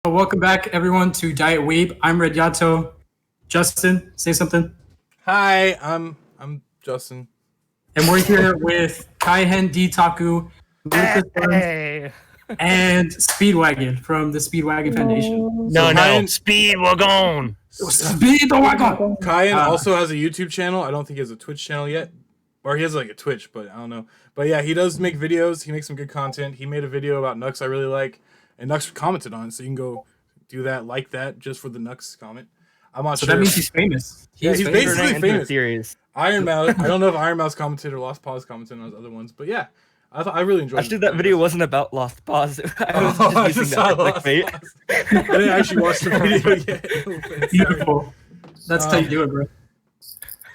Welcome back, everyone, to Diet Weeb. I'm Red Yato. Justin, say something. Hi, I'm Justin. And we're here with Kaihen D Taku, Hey. and Speedwagon from the Speedwagon Foundation. No, Kyan- Speedwagon. Speedwagon! Kyan also has a YouTube channel. I don't think he has a Twitch channel yet. Or he has like a Twitch, but I don't know. But yeah, he does make videos. He makes some good content. He made a video about Nux I really like. And Nux commented on it, so you can go do that, like that, just for the Nux comment. I'm not So sure. that means he's famous. Yeah, he's basically famous. Series. Iron Mouse. I don't know if Iron Mouse commented or Lost Pause commented on those other ones, but yeah, I really enjoyed. Actually, that video wasn't about Lost Pause. I was just using that for clickbait. I didn't actually watch the video yet. Beautiful. That's how you do it, bro.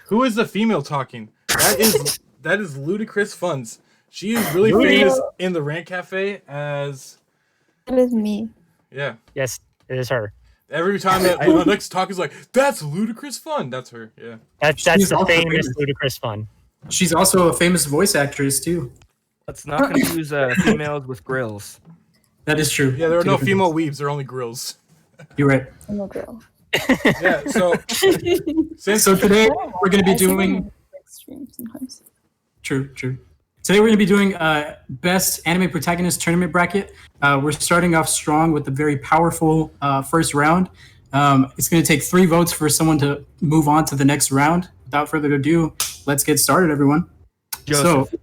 Who is the female talking? That is LudicrousFunds. She is really famous in the Rant Cafe as. That is me. Yeah. Yes, it is her. Every time that the next talk is like, that's Ludicrous Fun. That's her. Yeah. That's She's the also famous famous. Ludicrous Fun. She's also a famous voice actress, too. Let's not confuse females with grills. That is true. Yeah, there are Two no different female things. weebs. They're only grills. You're right. I'm a girl. Yeah, so since So today, we're going to be I say doing... that on stream sometimes. True. Today we're going to be doing Best Anime Protagonist Tournament Bracket. We're starting off strong with a very powerful first round. It's going to take 3 votes for someone to move on to the next round. Without further ado, let's get started, everyone. Joseph. So,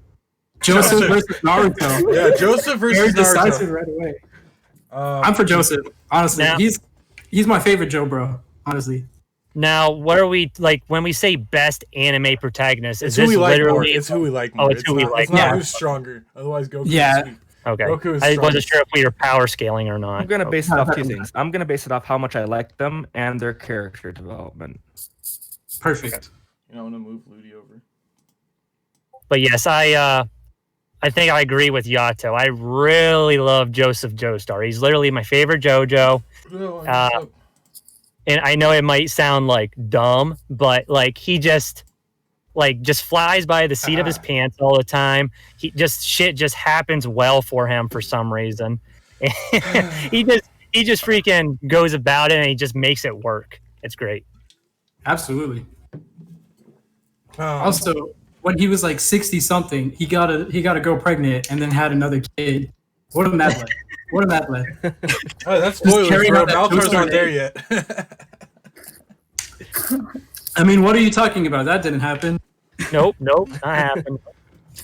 Joseph versus Naruto. yeah, Joseph Very versus decisive Naruto. right away. I'm for Joseph, honestly. Now- He's my favorite Joe bro, honestly. Now, what are we like when we say best anime protagonist? It's Is who this we like more. literally It's who we like more. it's who we like It's not more. who's stronger. Otherwise, Goku. Yeah. Is weak. okay? Goku is I strong. wasn't sure if we were power scaling or not. I'm gonna base it off 2 things. I'm gonna base it off how much I like them and their character development. Perfect. You know, I'm gonna move Ludi over. But yes, I think I agree with Yato. I really love Joseph Joestar. He's literally my favorite JoJo. And I know it might sound like dumb, but like he just flies by the seat of his pants all the time. Shit just happens well for him for some reason. he just freaking goes about it and he just makes it work. It's great. Absolutely. Also, when he was like 60 something, he got a girl pregnant and then had another kid. What a mad lad. What a mad lad. Oh, that's spoilers, carrying bro. out that Baltar's Joestar not there name. yet. I mean, what are you talking about? That didn't happen. Nope, not happening.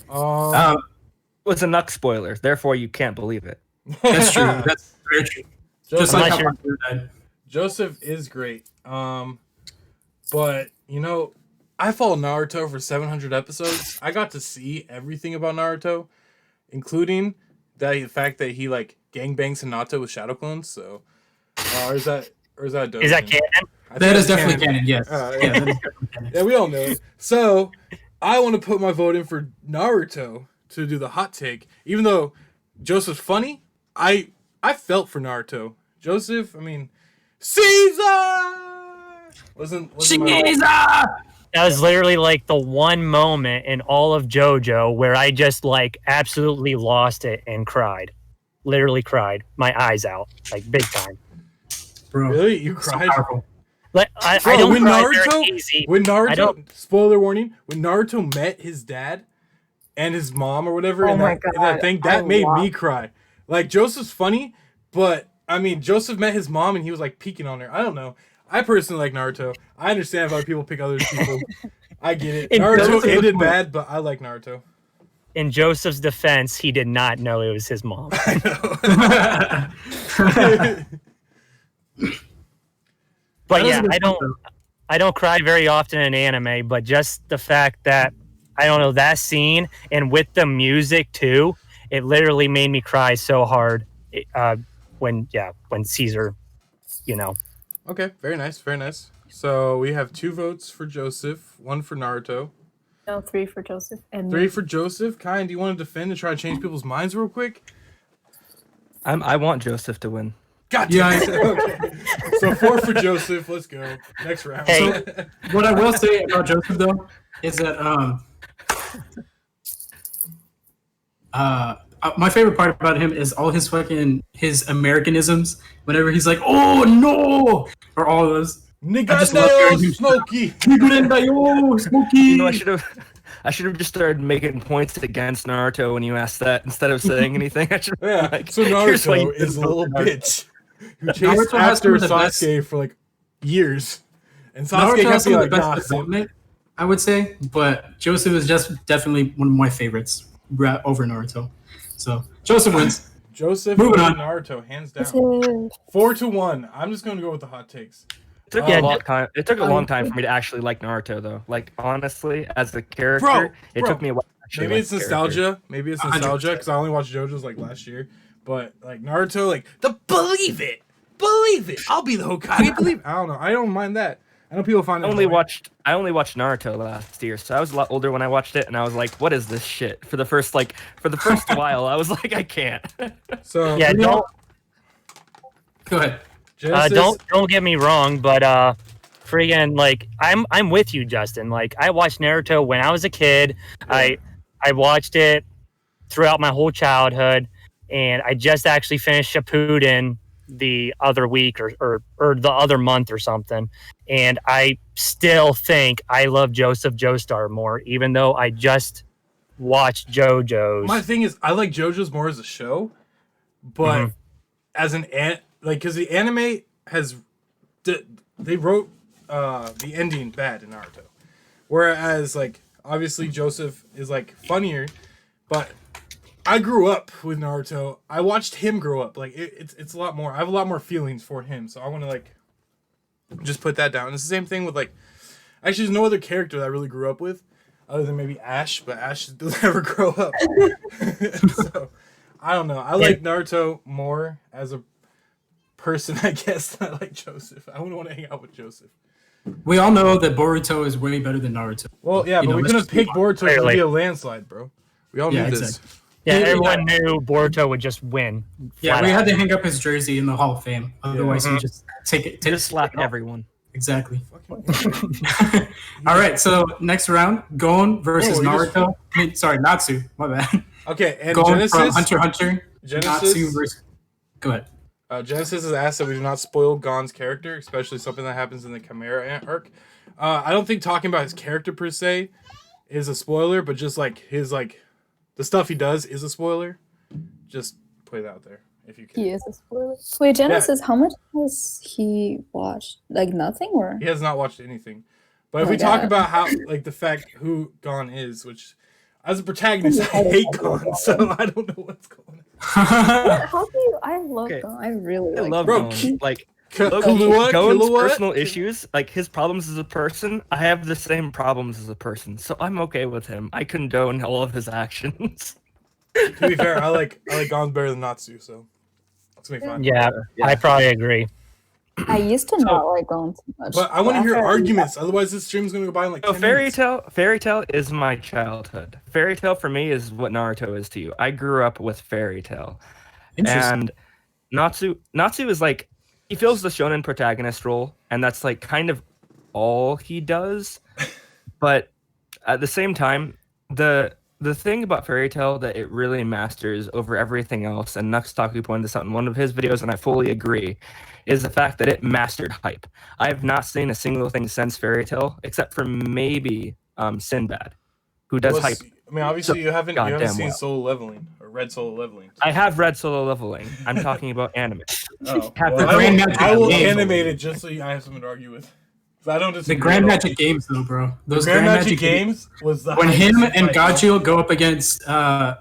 Um, It was a Nux spoiler, therefore you can't believe it. that's true. That's very true. Just like Unless how you're- Parker died. Joseph is great. But you know, I followed Naruto for 700 episodes. I got to see everything about Naruto, including the fact that he like gangbangs Hinata with shadow clones. So, or is that Is that dope? canon? I think That is that's definitely canon, yes. Yeah. Yeah, that is definitely canon. Yeah, we all know it. So, I want to put my vote in for Naruto to do the hot take. Even though Joseph's funny, I felt for Naruto. Joseph, I mean, Caesar wasn't my Jesus! That was literally like the one moment in all of JoJo where I just like absolutely lost it and cried. Literally cried. My eyes out. Like big time. Bro, Really? You so cried? powerful. Like I Bro, don't when cry Naruto, very easy. when I Naruto, don't- spoiler warning, when Naruto met his dad and his mom or whatever, Oh in my that, in that God, thing, that I made me love- cry. Like, Joseph's funny, but, I mean, Joseph met his mom and he was, like, peeking on her. I don't know. I personally like Naruto. I understand why people pick other people. I get it. And Naruto Joseph- ended bad, but I like Naruto. In Joseph's defense, he did not know it was his mom. I know. But That yeah, was a I good don't point, I don't cry very often in anime, but just the fact that I don't know that scene and with the music too, it literally made me cry so hard. When Caesar, you know. Okay, very nice, very nice. So we have 2 votes for Joseph, 1 for Naruto, No, 3 for Joseph and 3 me. for Joseph. Kyan, do you want to defend and try to change people's minds real quick? I want Joseph to win. God Yeah, damn it. Okay. So 4 for Joseph. Let's go. Next round. Hey. What I will say about Joseph, though, is that my favorite part about him is all his Americanisms. Whenever he's like, "Oh no," or all those. I just love hearing him. Smokey. Smokey. You know, I should have just started making points against Naruto when you asked that instead of saying anything. I should Yeah. like, So here's why Naruto you is a didn't little vote for Naruto. bitch who chased Naruto has after some of the best- Sasuke for like years, and Sasuke Naruto has kept some being of the like, best "Nah, Sim." development, I would say, but Joseph is just definitely one of my favorites over Naruto. So Joseph wins. Joseph Moving over on. Naruto, hands down. Joseph. 4-1. I'm just gonna go with the hot takes. It took Yeah, a long time. It took a long time for me to actually like Naruto, though. Like honestly, as a character, Bro, it took me a while. To actually Maybe like it's the character. nostalgia. Maybe it's nostalgia 100%. because I only watched JoJo's like last year. But like Naruto, like believe it, I'll be the Hokage. Believe it. I don't know. I don't mind that. I know people find it. I only annoying. watched Naruto last year, so I was a lot older when I watched it, and I was like, "What is this shit?" For the first while, I was like, "I can't." So Yeah, don't Go ahead. Genesis, don't get me wrong, but friggin' like I'm with you, Justin. Like I watched Naruto when I was a kid. I watched it throughout my whole childhood, and I just actually finished Shippuden the other week or the other month or something. And I still think I love Joseph Joestar more, even though I just watched JoJo's. My thing is, I like JoJo's more as a show, but as because the anime has, they wrote the ending bad in Naruto, whereas like obviously Joseph is like funnier, but I grew up with Naruto. I watched him grow up. Like it's a lot more. I have a lot more feelings for him, so I want to like just put that down. It's the same thing with like, actually, there's no other character that I really grew up with, other than maybe Ash, but Ash doesn't ever grow up. So I don't know. I like Naruto more as a person, I guess, than I like Joseph. I wouldn't want to hang out with Joseph. We all know that Boruto is way better than Naruto. Well, yeah, You but know, we let's couldn't just pick move on. Boruto to Clearly. be a landslide, bro. We all Yeah, knew this. exactly. Yeah, Yeah, everyone knew Boruto would just win. Yeah, flat we out. had to hang up his jersey in the Hall of Fame. Otherwise, he just take it. Just slap everyone. Exactly. Fucking- All right, so next round, Gon versus Oh, you just- Naruto. I mean, sorry, Natsu. My bad. Okay, and Gon from Genesis. Hunter x Hunter. Genesis. Natsu versus. Go ahead. Genesis has asked that we do not spoil Gon's character, especially something that happens in the Chimera arc. I don't think talking about his character per se is a spoiler, but just like his like the stuff he does is a spoiler. Just put it out there if you can. He is a spoiler. Wait, Genesis, how much has he watched? Like nothing, or He has not watched anything. But if Oh we my talk God. about how like the fact who Gon is, which as a protagonist I hate Gon, so I don't know what's going on. how do you? I love Okay. Gon. I really I like. love Bro, Gon. Like Kahlua, Gon's Kahlua? personal issues, like his problems as a person, I have the same problems as a person, so I'm okay with him. I condone all of his actions. To be fair, I like Gon better than Natsu, so it's gonna be fine. Yeah, I probably agree. I used to not like Gon too much. But I want to hear after I- arguments. Otherwise, this stream's gonna go by in like So 10 minutes. Fairy Tale is my childhood. Fairy Tale for me is what Naruto is to you. I grew up with Fairy Tale. Interesting. And Natsu is like, he fills the shonen protagonist role, and that's like kind of all he does. But at the same time, the thing about Fairy Tale that it really masters over everything else, and Nuxtaku pointed this out in one of his videos, and I fully agree, is the fact that it mastered hype. I have not seen a single thing since Fairy Tale, except for maybe Sinbad, who does Well, hype. I mean, obviously, you haven't goddamn seen well. Solo Leveling or Read Solo Leveling. I have read Solo Leveling. I'm talking about anime. Oh, Have well, the Grand I Magic will Games. animate it just so I have something to argue with. 'Cause I don't The disagree. Grand at all. Magic Games, though, bro. Those Grand Magic Games was the When highest him and fight. Gajil go up against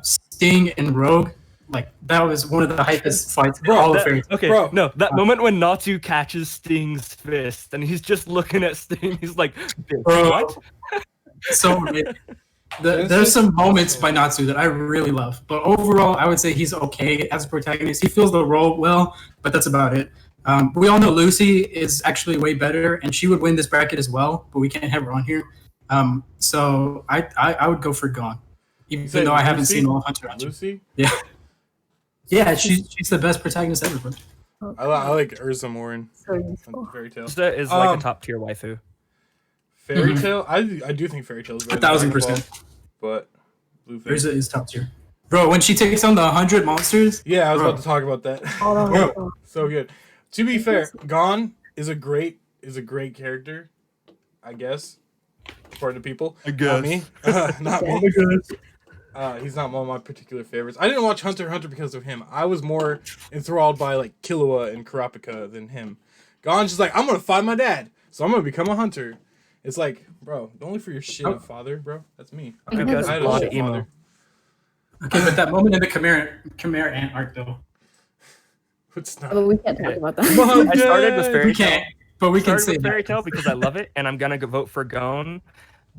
Sting and Rogue, like that was one of the hypest fights in Bro, all of That- Fairy Tail. okay, Bro. no, that moment when Natsu catches Sting's fist and he's just looking at Sting, he's like, "Bitch, Bro. what?" So there's some moments by Natsu that I really love, but overall, I would say he's okay as a protagonist. He fills the role well, but that's about it. We all know Lucy is actually way better, and she would win this bracket as well, but we can't have her on here. So I would go for Gon, even Say though I haven't Lucy? seen all of Hunter x Hunter. Lucy. Yeah, she's the best protagonist ever. Bro. I like Urza more in So useful. Fairy Tale. Urza is like Um, a top tier waifu. Fairy Tale. I do think Fairy Tale is better. 1,000%. But Blue Face. Urza is top tier. Bro, when she takes on the 100 monsters. Yeah, I was Bro. about to talk about that. Oh, So good. To be fair, Gon is a great character, I guess, for the people. I Not me. Not me. He's not one of my particular favorites. I didn't watch Hunter x Hunter because of him. I was more enthralled by like Killua and Kurapika than him. Gon's just like, I'm gonna find my dad, so I'm gonna become a hunter. It's like, bro, don't look for your shit of father, bro. That's me. I had a a lot shit of emo. father. Okay, but that moment in the Chimera Ant arc, though. It's not. but we can't talk about that. I started with We Fairy Tail. can't, but we can Started say with Fairy that. Tail because I love it, and I'm gonna vote for Gon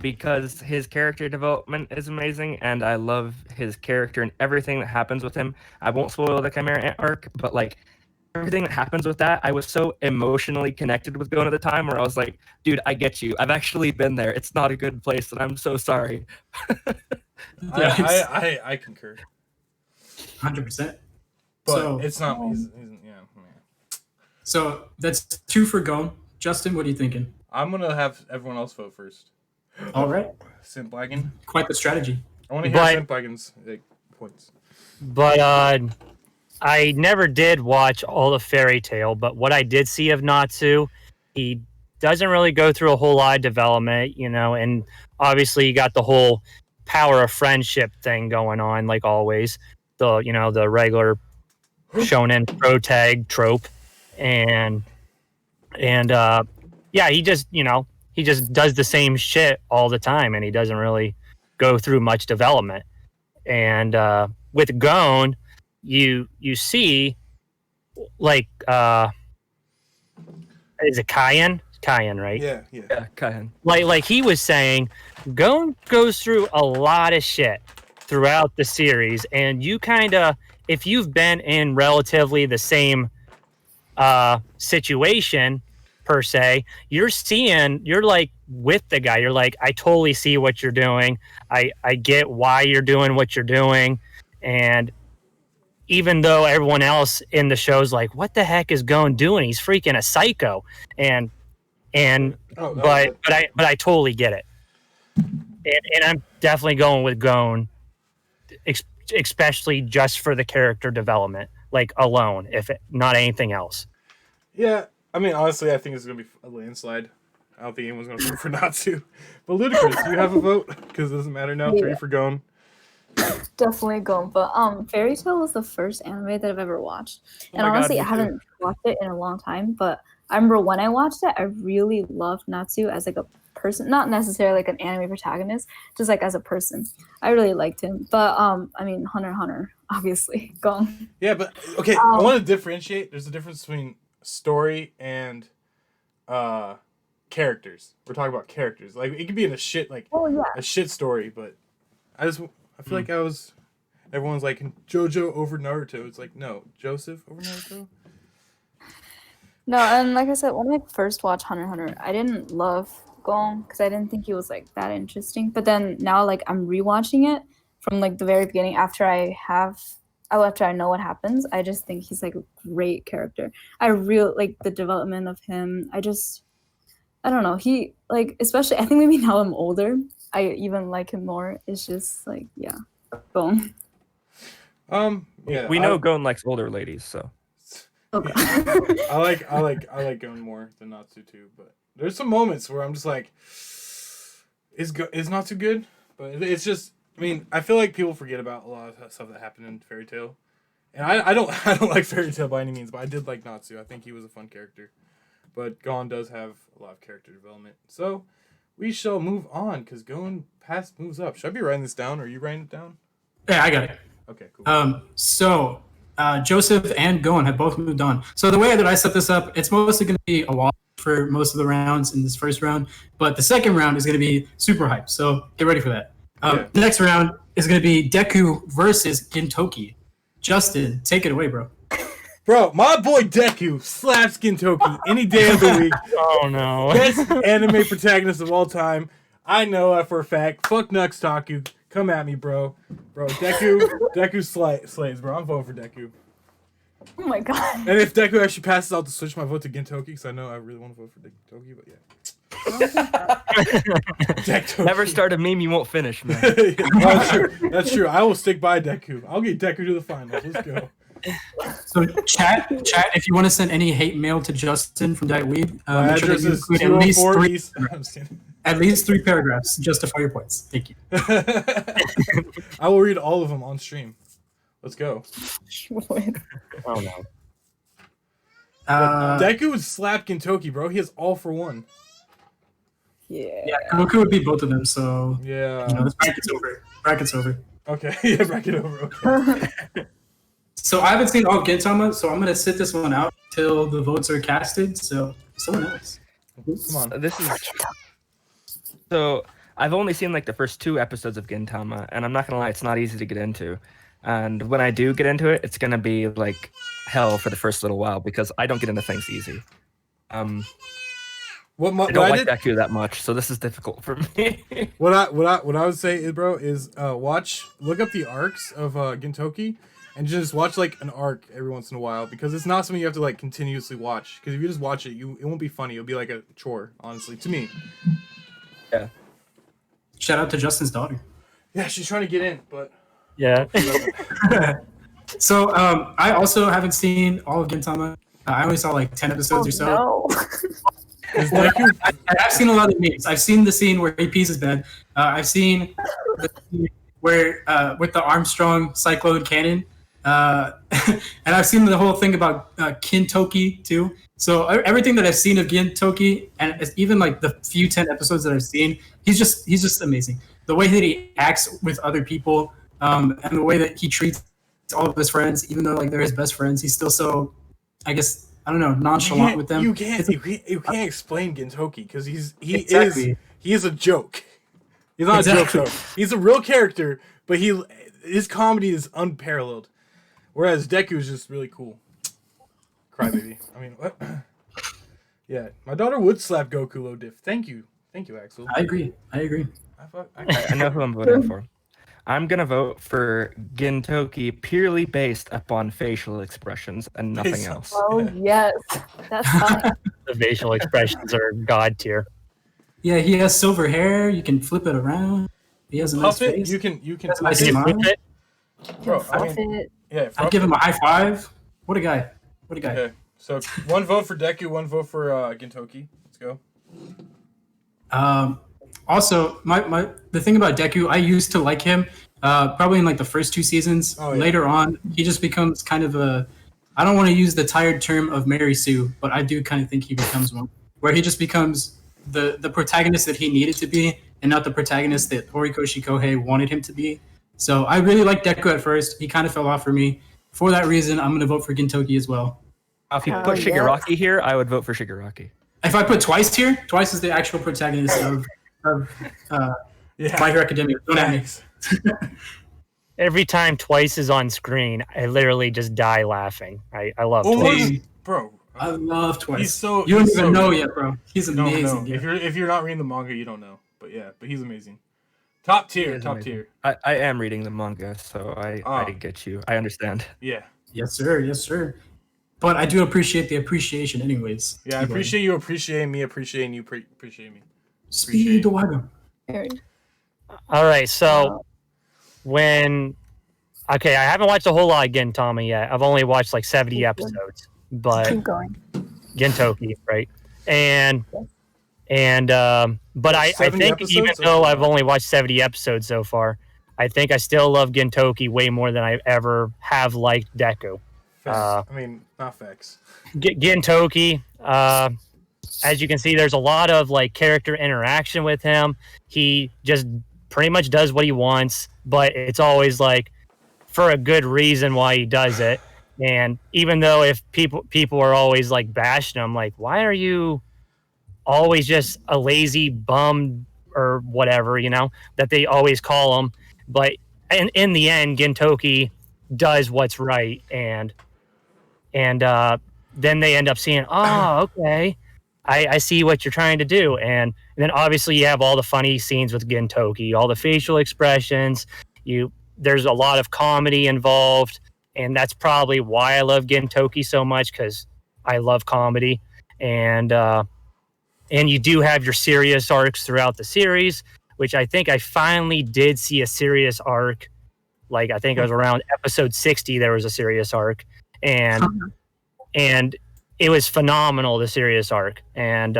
because his character development is amazing, and I love his character and everything that happens with him. I won't spoil the Chimera Ant arc, but like everything that happens with that, I was so emotionally connected with Gon at the time, where I was like, "Dude, I get you. I've actually been there. It's not a good place, and I'm so sorry." I concur. 100%. But So- it's not. He's yeah. So that's 2 for Gon. Justin, what are you thinking? I'm gonna have everyone else vote first. All right. Simp Wagon. Quite the strategy. I want to hear But- Simp Wagon's like, points. But I never did watch all of Fairy Tail, but what I did see of Natsu, he doesn't really go through a whole lot of development, you know, and obviously you got the whole power of friendship thing going on, like always. The regular shonen protag trope. And yeah, he just does the same shit all the time, and he doesn't really go through much development. And with Gon, you see like is it Kayan, right? Yeah. Yeah, Kahan. Like he was saying, Gon goes through a lot of shit throughout the series, and you kind of, if you've been in relatively the same situation per se, you're like with the guy, you're like, I totally see what you're doing, I get why you're doing what you're doing. And even though everyone else in the show's like, what the heck is Gon doing, he's freaking a psycho, and Oh, but I totally get it, and I'm definitely going with Gon, especially just for the character development, like alone, if it, not anything else. yeah. I mean, honestly, I think it's gonna be a landslide. I don't think anyone's gonna vote for Natsu. But Ludicrous, do you have a vote? Because it doesn't matter now. 3 for Gon. Definitely Gon. But Fairy Tail was the first anime that I've ever watched, and my God, honestly, me I too. haven't watched it in a long time. But I remember when I watched it, I really loved Natsu as like a person, not necessarily like an anime protagonist, just like as a person. I really liked him. But I mean, Hunter x Hunter, obviously, Gon. Yeah, but okay, I want to differentiate. There's a difference between story and characters. We're talking about characters. Like it could be in a shit Oh yeah. a shit story, but I feel like everyone's like JoJo over Naruto. It's like no, Joseph over Naruto. No, and like I said, when I first watched Hunter x Hunter, I didn't love Gon because I didn't think he was like that interesting. But then now, like I'm rewatching it from like the very beginning after I know what happens. I just think he's like a great character. I really like the development of him. I don't know. He like, especially I think maybe now I'm older, I even like him more. It's just like yeah, Gon. Yeah, We know Gon likes older ladies, so. Okay. I like Gon more than Natsu too, but there's some moments where I'm just like, is Natsu good? But it's just, I mean, I feel like people forget about a lot of stuff that happened in Fairy Tail, and I don't like Fairy Tail by any means, but I did like Natsu. I think he was a fun character, but Gon does have a lot of character development. So we shall move on because Gon moves up. Should I be writing this down, or are you writing it down? Yeah, I got it. Okay, cool. So Joseph and Gon have both moved on. So the way that I set this up, it's mostly going to be a wash for most of the rounds in this first round, but the second round is going to be super hype. So get ready for that. The next round is going to be Deku versus Gintoki. Justin, take it away, bro. Bro, my boy Deku slaps Gintoki any day of the week. Oh no. Best anime protagonist of all time. I know that for a fact. Fuck Nux Taku. Come at me, bro. Deku slays, bro. I'm voting for Deku. Oh my god. And if Deku actually passes, I'll just switch my vote to Gintoki because I know I really want to vote for Gintoki, but yeah. Deku. Never start a meme you won't finish, man. That's true. That's true. I will stick by Deku. I'll get Deku to the finals. Let's go. So chat, if you want to send any hate mail to Justin from Diet Weed, My make sure that address you is include at least 204 three, East. I'm just kidding. at least 3 paragraphs. Justify your points. Thank you. I will read all of them on stream. Let's go. Oh no. Deku would slap Gintoki, bro. He has all for one. Yeah. Yeah, Goku would beat both of them. So Yeah. this bracket's over. Bracket's over. Okay. Yeah, bracket over. Okay. So I haven't seen all of Gintama, so I'm gonna sit this one out till the votes are casted. So someone else. Come on. This is so. I've only seen like the first 2 episodes of Gintama, and I'm not gonna lie, it's not easy to get into. And when I do get into it, it's gonna be like hell for the first little while because I don't get into things easy. I don't like Deku that much, so this is difficult for me. What I would say is, bro, is look up the arcs of Gintoki, and just watch like an arc every once in a while because it's not something you have to like continuously watch. Because if you just watch it, it won't be funny. It'll be like a chore, honestly, to me. Yeah. Shout out to Justin's daughter. Yeah, she's trying to get in, but Yeah. So I also haven't seen all of Gintama. I only saw like 10 episodes or so. No. is Deku? I've seen a lot of memes. I've seen the scene where he pees his bed. I've seen the scene where with the Armstrong Cyclone cannon. And I've seen the whole thing about Kintoki too. So everything that I've seen of Gintoki, and even like the few 10 episodes that I've seen, he's just amazing. The way that he acts with other people, and the way that he treats all of his friends, even though like they're his best friends, he's still so, I guess, I don't know, nonchalant with them. You can't explain Gintoki because he Exactly. is a joke. He's not a joke though. He's a real character, but his comedy is unparalleled. Whereas Deku is just really cool. Crybaby. I mean, what? Yeah, my daughter would slap Goku low diff. Thank you, Axel. I agree. I know who I'm voting for. I'm gonna vote for Gintoki purely based upon facial expressions and nothing else. Oh yes, that's fine. The facial expressions are god tier. Yeah, he has silver hair. You can flip it around. He has a nice Puff it. face. You can. That's nice You smile. flip it? Bro, I Fluff mean, it. yeah. I'd give him a high five. What a guy. Okay, so 1 vote for Deku, 1 vote for Gintoki. Let's go. Also, the thing about Deku, I used to like him probably in like the first 2 seasons. Oh, yeah. Later on, he just becomes kind of a, I don't want to use the tired term of Mary Sue, but I do kind of think he becomes one, where he just becomes the protagonist that he needed to be and not the protagonist that Horikoshi Kohei wanted him to be. So I really liked Deku at first. He kind of fell off for me. For that reason, I'm going to vote for Gintoki as well. If you Oh, put yes. Shigaraki here, I would vote for Shigaraki. If I put Twice here, Twice is the actual protagonist of Yeah. My Hero Academia. Don't at me. Thanks. Every time Twice is on screen, I literally just die laughing. I love Oh, Twice. bro. I love Twice. He's so. You don't he's even so know good. yet, bro. He's No, amazing. no. dude. If you're not reading the manga, you don't know. But yeah, but he's amazing. Top He tier. is Top amazing. tier. I am reading the manga, so I get you. I understand. Yeah. Yes, sir. Yes, sir. But I do appreciate the appreciation, anyways. Yeah. I appreciate you appreciating me, appreciating you, appreciating me. Speed the wagon. Very. All right, so I haven't watched a whole lot of Gintama yet. I've only watched like 70 episodes, but Keep going. Gintoki, right? But I 70 think episodes? even though I've only watched 70 episodes so far, I think I still love Gintoki way more than I ever have liked Deku. Facts. I mean, not facts. Gintoki, as you can see, there's a lot of like character interaction with him. He just pretty much does what he wants, but it's always like for a good reason why he does it. And even though if people are always like bashing him, like, why are you always just a lazy bum or whatever, that they always call him. But in the end, Gintoki does what's right, and then they end up seeing, oh, okay, I see what you're trying to do. And then obviously you have all the funny scenes with Gintoki, all the facial expressions. There's a lot of comedy involved, and that's probably why I love Gintoki so much, because I love comedy. And And you do have your serious arcs throughout the series, which I think I finally did see a serious arc. Like, I think it was around episode 60, there was a serious arc. And it was phenomenal, the serious arc. And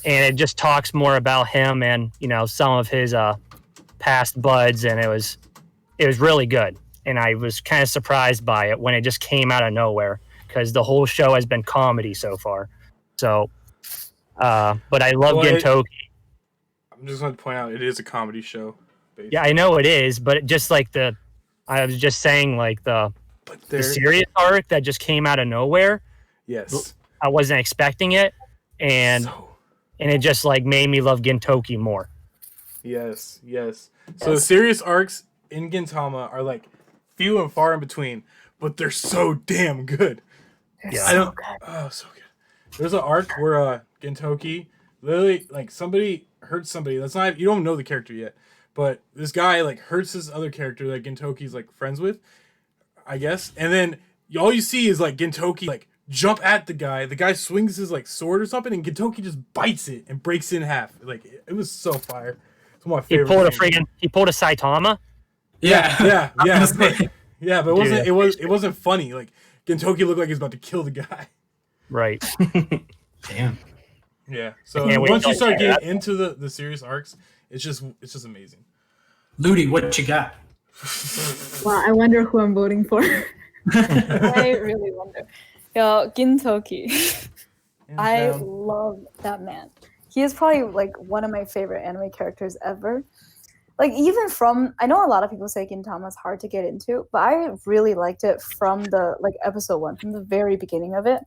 it just talks more about him and, you know, some of his past buds. And it was really good. And I was kind of surprised by it when it just came out of nowhere, because the whole show has been comedy so far. So, but I love Gintoki. I'm just going to point out, it is a comedy show. Basically. Yeah, I know it is, but just like I was just saying, like the serious arc that just came out of nowhere. Yes. I wasn't expecting it, and it just like made me love Gintoki more. Yes. So the serious arcs in Gintama are like few and far in between, but they're so damn good. Yeah. So good. There's an arc where Gintoki literally, like, somebody hurts somebody. That's not, you don't know the character yet, but this guy like hurts this other character that Gintoki's like friends with, I guess. And then all you see is like Gintoki like jump at the guy. The guy swings his like sword or something, and Gintoki just bites it and breaks it in half. Like, it was so fire. It's one of my favorite. He pulled a Saitama. Yeah. Yeah, but it wasn't funny. Like, Gintoki looked like he was about to kill the guy. Right. Damn. Yeah. So once you start getting into the serious arcs, it's just amazing. Ludi, what you got? Wow, I wonder who I'm voting for. I really wonder. Yo, Gintoki. I love that man. He is probably like one of my favorite anime characters ever. Like, even from, I know a lot of people say Gintama is hard to get into, but I really liked it from the like episode 1, from the very beginning of it.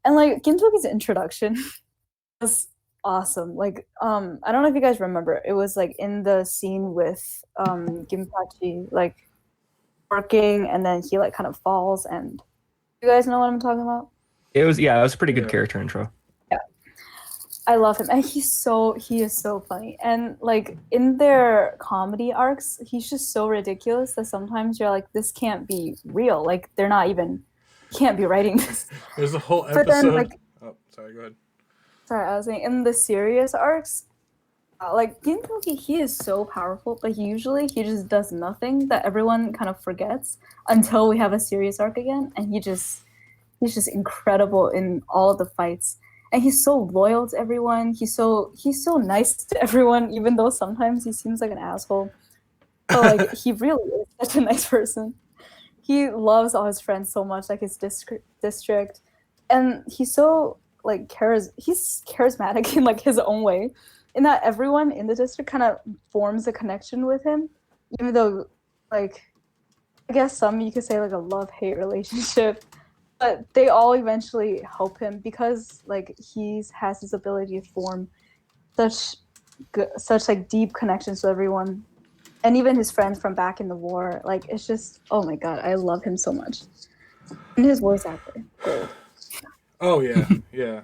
And like Gintoki's introduction was awesome. Like, I don't know if you guys remember, it was like in the scene with Ginpachi like working, and then he like kind of falls, and you guys know what I'm talking about? It was a pretty good character intro. Yeah. I love him, and he is so funny. And like in their comedy arcs, he's just so ridiculous that sometimes you're like, this can't be real. Like, they're not even can't be writing this. There's a whole episode. But then, like, oh, sorry, go ahead. Sorry, I was saying in the serious arcs, like Gintoki, he is so powerful, but he just does nothing that everyone kind of forgets until we have a serious arc again, and he's just incredible in all of the fights. And he's so loyal to everyone. He's so nice to everyone, even though sometimes he seems like an asshole. But like, he really is such a nice person. He loves all his friends so much, like his district, and he's so like he's charismatic in like his own way, in that everyone in the district kind of forms a connection with him, even though like I guess some you could say like a love-hate relationship. But they all eventually help him because like he has this ability to form such like deep connections to everyone, and even his friends from back in the war. Like, it's just, oh my god, I love him so much. And his voice actor, gold. Oh yeah,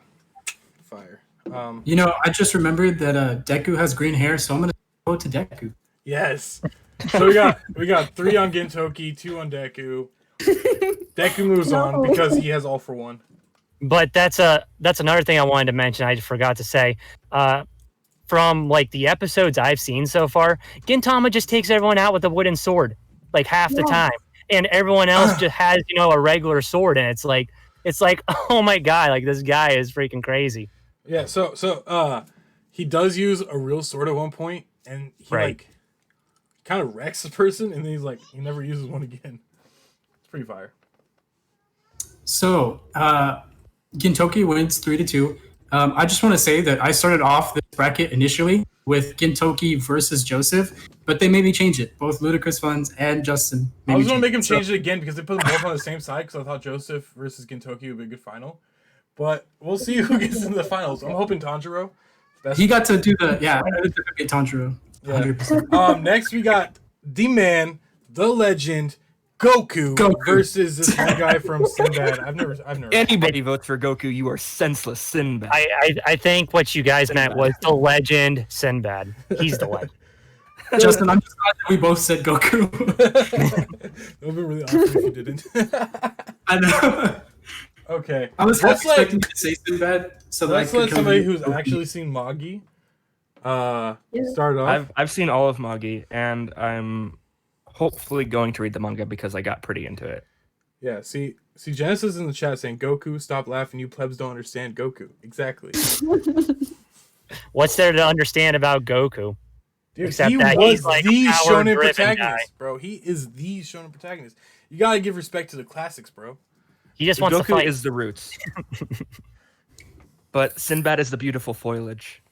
fire. You know, I just remembered that Deku has green hair, so I'm gonna go to Deku. Yes. So we got 3 on Gintoki, 2 on Deku. Deku moves on because he has all for one. But that's another thing I wanted to mention. I forgot to say. From like the episodes I've seen so far, Gintama just takes everyone out with a wooden sword, like half the time, and everyone else just has a regular sword, and it's like oh my god, like this guy is freaking crazy. Yeah. So he does use a real sword at one point, and he like kind of wrecks the person, and then he's like he never uses one again. Pretty fire. So, Gintoki wins 3-2. I just want to say that I started off this bracket initially with Gintoki versus Joseph, but they made me change it. Both LudicrousFunds and Justin. I was going to make him change it again because they put them both on the same side because I thought Joseph versus Gintoki would be a good final. But we'll see who gets in the finals. I'm hoping Tanjiro. He got to do the Tanjiro. 100%. Yeah. Next we got the man, the legend, Goku versus this one guy from Sinbad. I've never. Anybody votes for Goku, you are senseless Sinbad. I think what you guys meant was the legend Sinbad. He's the legend. Justin, I'm just glad that we both said Goku. That would be really awesome if you didn't. I know. Okay. I was half Let's let- expecting you to say Sinbad, so that I Let's could let come somebody in- who's actually seen Magi start off. I've seen all of Magi, and I'm hopefully going to read the manga because I got pretty into it. Yeah, see Genesis in the chat saying Goku, stop laughing, you plebs don't understand Goku. Exactly. What's there to understand about Goku? Dude, Except he that was he's like the a shonen power-driven protagonist, bro. He is the shonen protagonist. You gotta give respect to the classics, bro. He just wants to Goku fight. is the roots. But Sinbad is the beautiful foliage.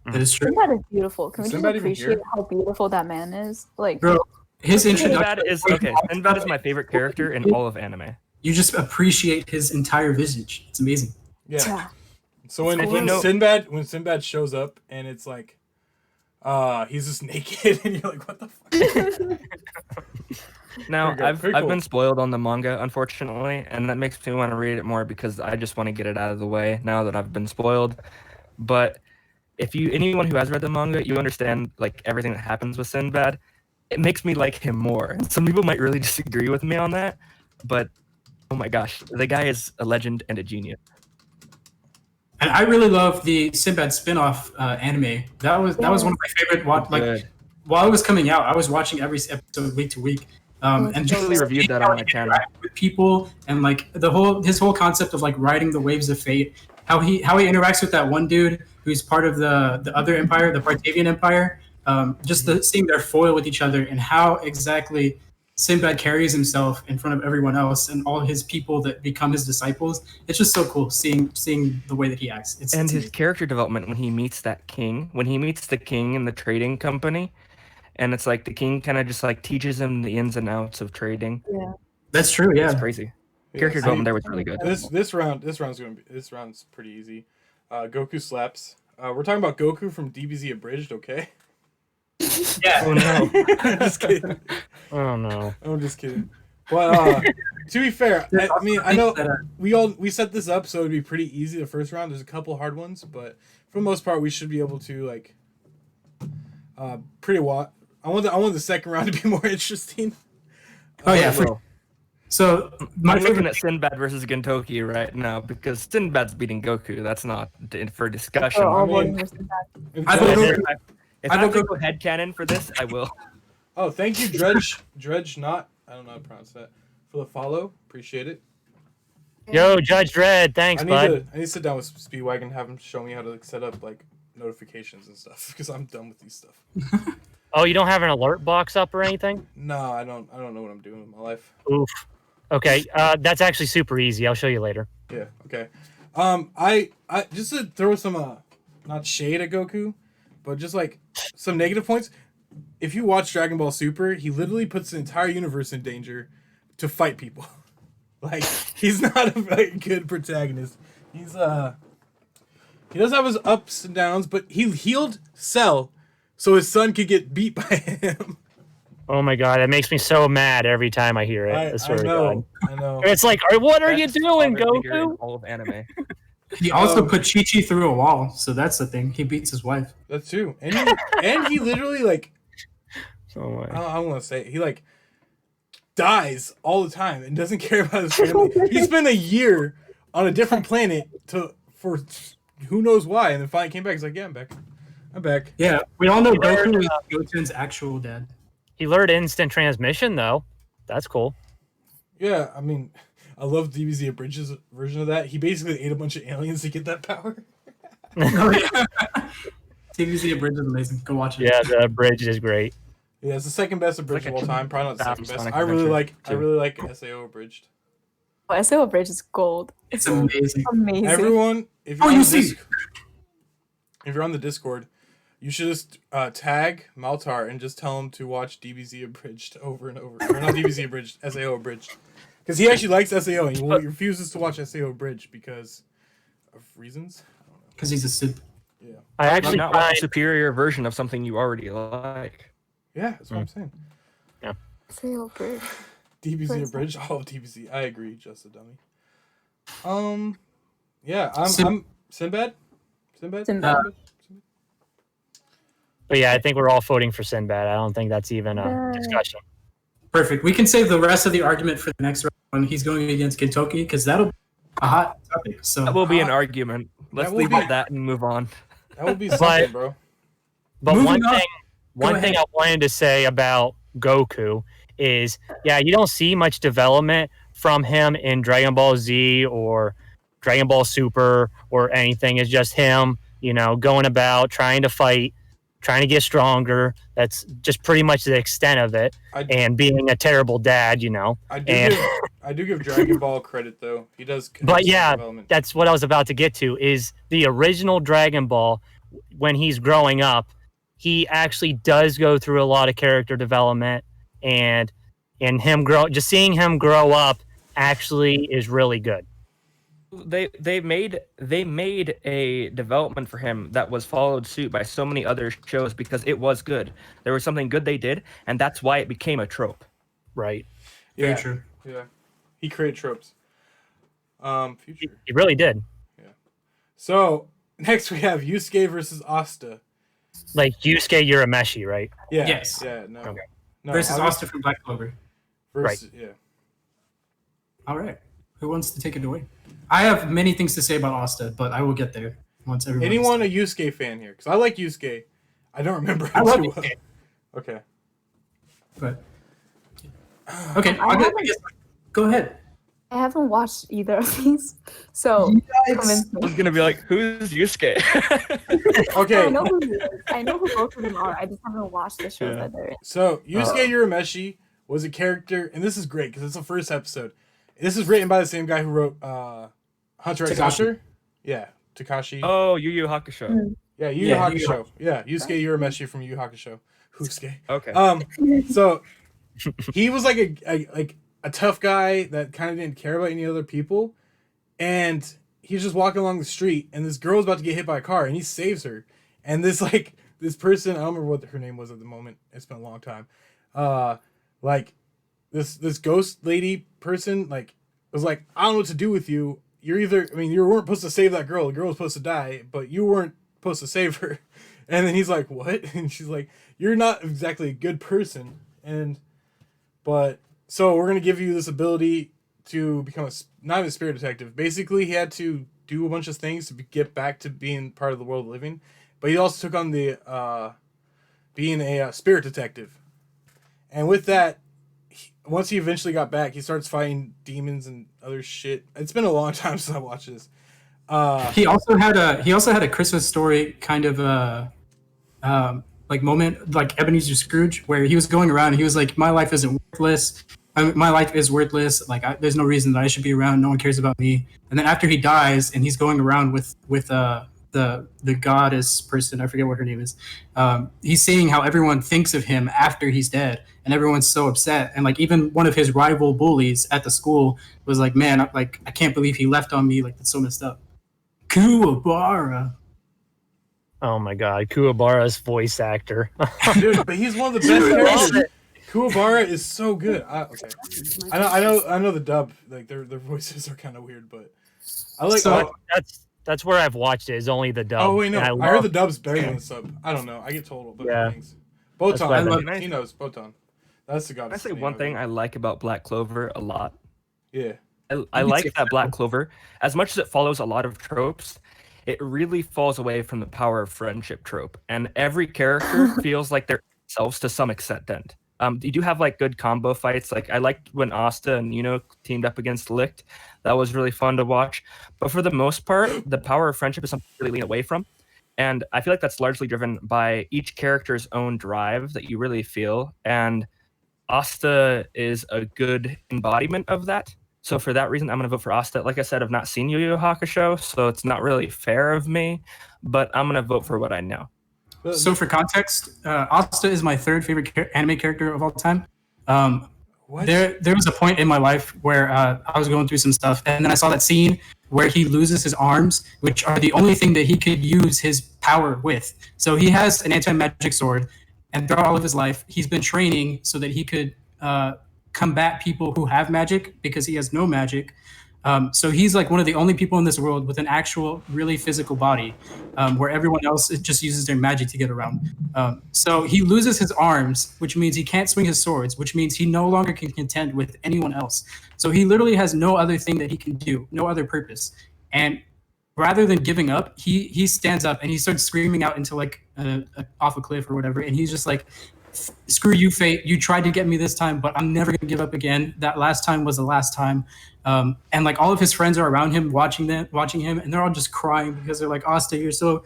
That is true. Sinbad is beautiful. Can we just Sinbad even appreciate here? how beautiful that man is? Like, Bro, his introduction. Sinbad is okay. Sinbad is my favorite character in all of anime. You just appreciate his entire visage. It's amazing. Yeah. yeah. So when, If you when know- Sinbad shows up and it's like he's just naked and you're like, what the fuck? Now Pretty good, pretty I've cool. been spoiled on the manga, unfortunately, and that makes me want to read it more because I just want to get it out of the way now that I've been spoiled. But if anyone who has read the manga, you understand like everything that happens with Sinbad. It makes me like him more. Some people might really disagree with me on that, but oh my gosh, the guy is a legend and a genius. And I really love the Sinbad spin-off anime. That was one of my favorite. Good. While it was coming out, I was watching every episode week to week. And just Totally reviewed that on my channel. with people and like his whole concept of like riding the waves of fate. How he interacts with that one dude who's part of the other empire, the Partavian Empire. Seeing their foil with each other and how exactly Sinbad carries himself in front of everyone else and all his people that become his disciples. It's just so cool seeing the way that he acts. It's And his amazing. character development when he meets the king in the trading company, and it's like the king kind of just like teaches him the ins and outs of trading. Yeah. That's true. It's Yeah. crazy. Yeah, Character see, development there was really good. This round's pretty easy. Goku slaps. We're talking about Goku from DBZ Abridged, okay? Yeah. Oh no. Just kidding. Oh no. I'm just kidding. But to be fair, I mean I know we set this up so it'd be pretty easy the first round. There's a couple hard ones, but for the most part we should be able to like pretty what I want the second round to be more interesting. Oh yeah. Well, So my I'm looking favorite. at Sinbad versus Gintoki right now because Sinbad's beating Goku. That's not for discussion. We're all mean- voting for Sinbad. I vote If- Goku. If I I have don't to go headcanon for this, I will. Oh, thank you, Dredge not I don't know how to pronounce that, for the follow. Appreciate it. Yo, Judge Dredd, thanks, I bud. need to sit down with Speedwagon and have him show me how to like, set up like notifications and stuff because I'm done with these stuff. Oh, you don't have an alert box up or anything? No, I don't know what I'm doing with my life. Oof. Okay, that's actually super easy. I'll show you later. Yeah, okay. I just to throw some not shade at Goku, but just like some negative points. If you watch Dragon Ball Super, he literally puts the entire universe in danger to fight people. Like he's not a very good protagonist. He's he does have his ups and downs, but he healed Cell so his son could get beat by him. Oh my god, that makes me so mad every time I hear it. I swear to know, God. I know. It's like, what are you Best doing, father figure in Goku? all of anime. He also put Chi-Chi through a wall, so that's the thing. He beats his wife. That's true. And he literally like Oh my. I don't want to say it. He like dies all the time and doesn't care about his family. He spent a year on a different planet for who knows why, and then finally came back. He's like, "Yeah, I'm back. I'm back." Yeah, we all know He learned, Goku is Goten's actual dad. He learned instant transmission, though. That's cool. Yeah, I mean, I love DBZ Abridges version of that. He basically ate a bunch of aliens to get that power. Oh yeah. TVZ Abridged is amazing. Go watch it. Yeah, the bridge is great. Yeah, it's the second best abridged like of all time. Probably not the second best. Sonic I really Adventure, like SAO abridged. Oh, SAO Bridge is gold. It's amazing. Amazing. Everyone, if you're Oh, on you the see. if you're on the Discord, you should just tag Maltar and just tell him to watch DBZ abridged over and over. Or not DBZ abridged, SAO abridged. Because he actually likes SAO and he refuses to watch SAO abridged because of reasons. Because he's a Sith. Yeah. I actually Not watch find a superior version of something you already like. Yeah, that's what I'm saying. SAO Bridge. DBZ First abridged, all of DBZ. I agree, just a dummy. Yeah, I'm Sinbad. Sinbad. But yeah, I think we're all voting for Sinbad. I don't think that's even a Yay. discussion. Perfect. We can save the rest of the argument for the next round when he's going against Gintoki, because that'll be a hot topic. So That will be an argument. Let's will leave be- it at that and move on. That would be something, bro. But Moving on. one thing I wanted to say about Goku is, yeah, you don't see much development from him in Dragon Ball Z or Dragon Ball Super or anything. It's just him, going about trying to fight, trying to get stronger. That's just pretty much the extent of it. And being a terrible dad, I do give Dragon Ball credit though. He does. But yeah, development. that's what I was about to get to. Is the original Dragon Ball, when he's growing up, he actually does go through a lot of character development, and seeing him grow up actually is really good. They made a development for him that was followed suit by so many other shows because it was good. There was something good they did, and that's why it became a trope. Right. very true. Yeah, he created tropes. Future. He really did. So next we have Yusuke versus Asta. Like Yusuke Urameshi, right? Yeah. Yes. Yeah. No. Okay. No. Versus obviously- Asta from Black Clover. Versus, Yeah. All right. Who wants to take it away? I have many things to say about Asta, but I will get there once everyone. Anyone a Yusuke fan here? Because I like Yusuke. I don't remember I him love too well. Yusuke. Okay. But okay, I guess, go ahead. I haven't watched either of these, so convince I me. was gonna be like, "Who's Yusuke?" Okay. I know who he is. I know who both of them are. I just haven't watched the shows Yeah. that they're in. So Yusuke Urameshi was a character, and this is great because it's the first episode. This is written by the same guy who wrote Hunter x Takashi. Hunter. Yeah, Takashi. Oh, Yu Yu Hakusho. Mm. Yeah, Yu Yu Yeah, Yu Yu Hakusho. Yeah, Yusuke Urameshi from Yu Yu Hakusho. Yusuke. Okay. So he was like a tough guy that kind of didn't care about any other people, and he's just walking along the street, and this girl's about to get hit by a car, and he saves her, and this person, I don't remember what her name was at the moment. It's been a long time. This ghost lady person was like, I don't know what to do with you. You weren't supposed to save that girl. The girl was supposed to die, but you weren't supposed to save her. And then he's like, what? And she's like, you're not exactly a good person. So we're going to give you this ability to become not even a spirit detective. Basically, he had to do a bunch of things to get back to being part of the world of living. But he also took on the being a spirit detective. And with that, once he eventually got back, he starts fighting demons and other shit. It's been a long time since I watched this. He also had a Christmas Story kind of moment, like Ebenezer Scrooge, where he was going around and he was like, my life isn't worthless. My life is worthless. There's no reason that I should be around. No one cares about me. And then after he dies and he's going around with the goddess person, I forget what her name is. He's seeing how everyone thinks of him after he's dead, and everyone's so upset. And even one of his rival bullies at the school was like, "Man, I can't believe he left on me. That's so messed up." Kuwabara. Oh my God, Kuwabara's voice actor. Dude, but he's one of the best characters. Kuwabara is so good. Okay. I know the dub. Their voices are kind of weird, but I like. So- That's where I've watched it. Is only the dub. Oh wait, no. and I heard the dub's better than the sub. I don't know. I get told about Yeah. things. Botan. why I love- He knows Botan. That's the Can I goddess. say name one of thing it. I like about Black Clover a lot? Yeah. I like that Black Clover, as much as it follows a lot of tropes, it really falls away from the power of friendship trope. And every character feels like they're themselves to some extent. You do have good combo fights. I liked when Asta and teamed up against Licht. That was really fun to watch. But for the most part, the power of friendship is something to really lean away from. And I feel like that's largely driven by each character's own drive that you really feel. And Asta is a good embodiment of that. So for that reason, I'm going to vote for Asta. Like I said, I've not seen Yu Yu Hakusho, so it's not really fair of me. But I'm going to vote for what I know. So for context, Asta is my third favorite anime character of all time. What? There was a point in my life where I was going through some stuff, and then I saw that scene where he loses his arms, which are the only thing that he could use his power with. So he has an anti-magic sword, and throughout all of his life, he's been training so that he could combat people who have magic because he has no magic. So he's like one of the only people in this world with an actual, really physical body, where everyone else just uses their magic to get around. So he loses his arms, which means he can't swing his swords, which means he no longer can contend with anyone else. So he literally has no other thing that he can do, no other purpose. And rather than giving up, he stands up and he starts screaming out into like off a cliff or whatever, and he's just like, "Screw you, fate! You tried to get me this time, but I'm never gonna give up again. That last time was the last time." And like all of his friends are around him, watching him, and they're all just crying because they're like, "Asta, you're so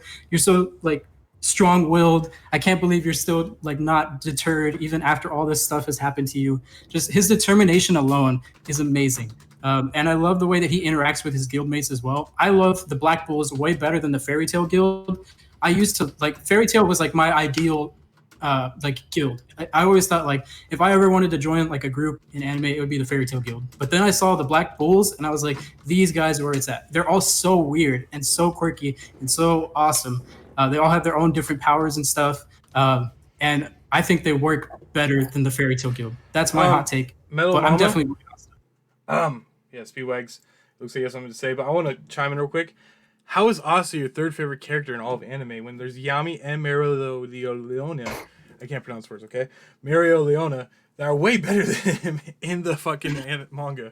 like strong-willed. I can't believe you're still like not deterred even after all this stuff has happened to you." Just his determination alone is amazing. And I love the way that he interacts with his guildmates as well. I love the Black Bulls way better than the Fairy Tail Guild. I used to like Fairy Tail was like my ideal like guild. I always thought like if I ever wanted to join like a group in anime, it would be the Fairy Tail Guild. But then I saw the Black Bulls and I was like, these guys are where it's at. They're all so weird and so quirky and so awesome. They all have their own different powers and stuff. And I think they work better than the Fairy Tail Guild. That's my hot take. Metal but I'm Mama? definitely Yeah, Speedwags. Looks like you have something to say, but I want to chime in real quick. How is Asa your third favorite character in all of anime when there's Yami and Leona? I can't pronounce words, okay? Leona that are way better than him in the fucking manga.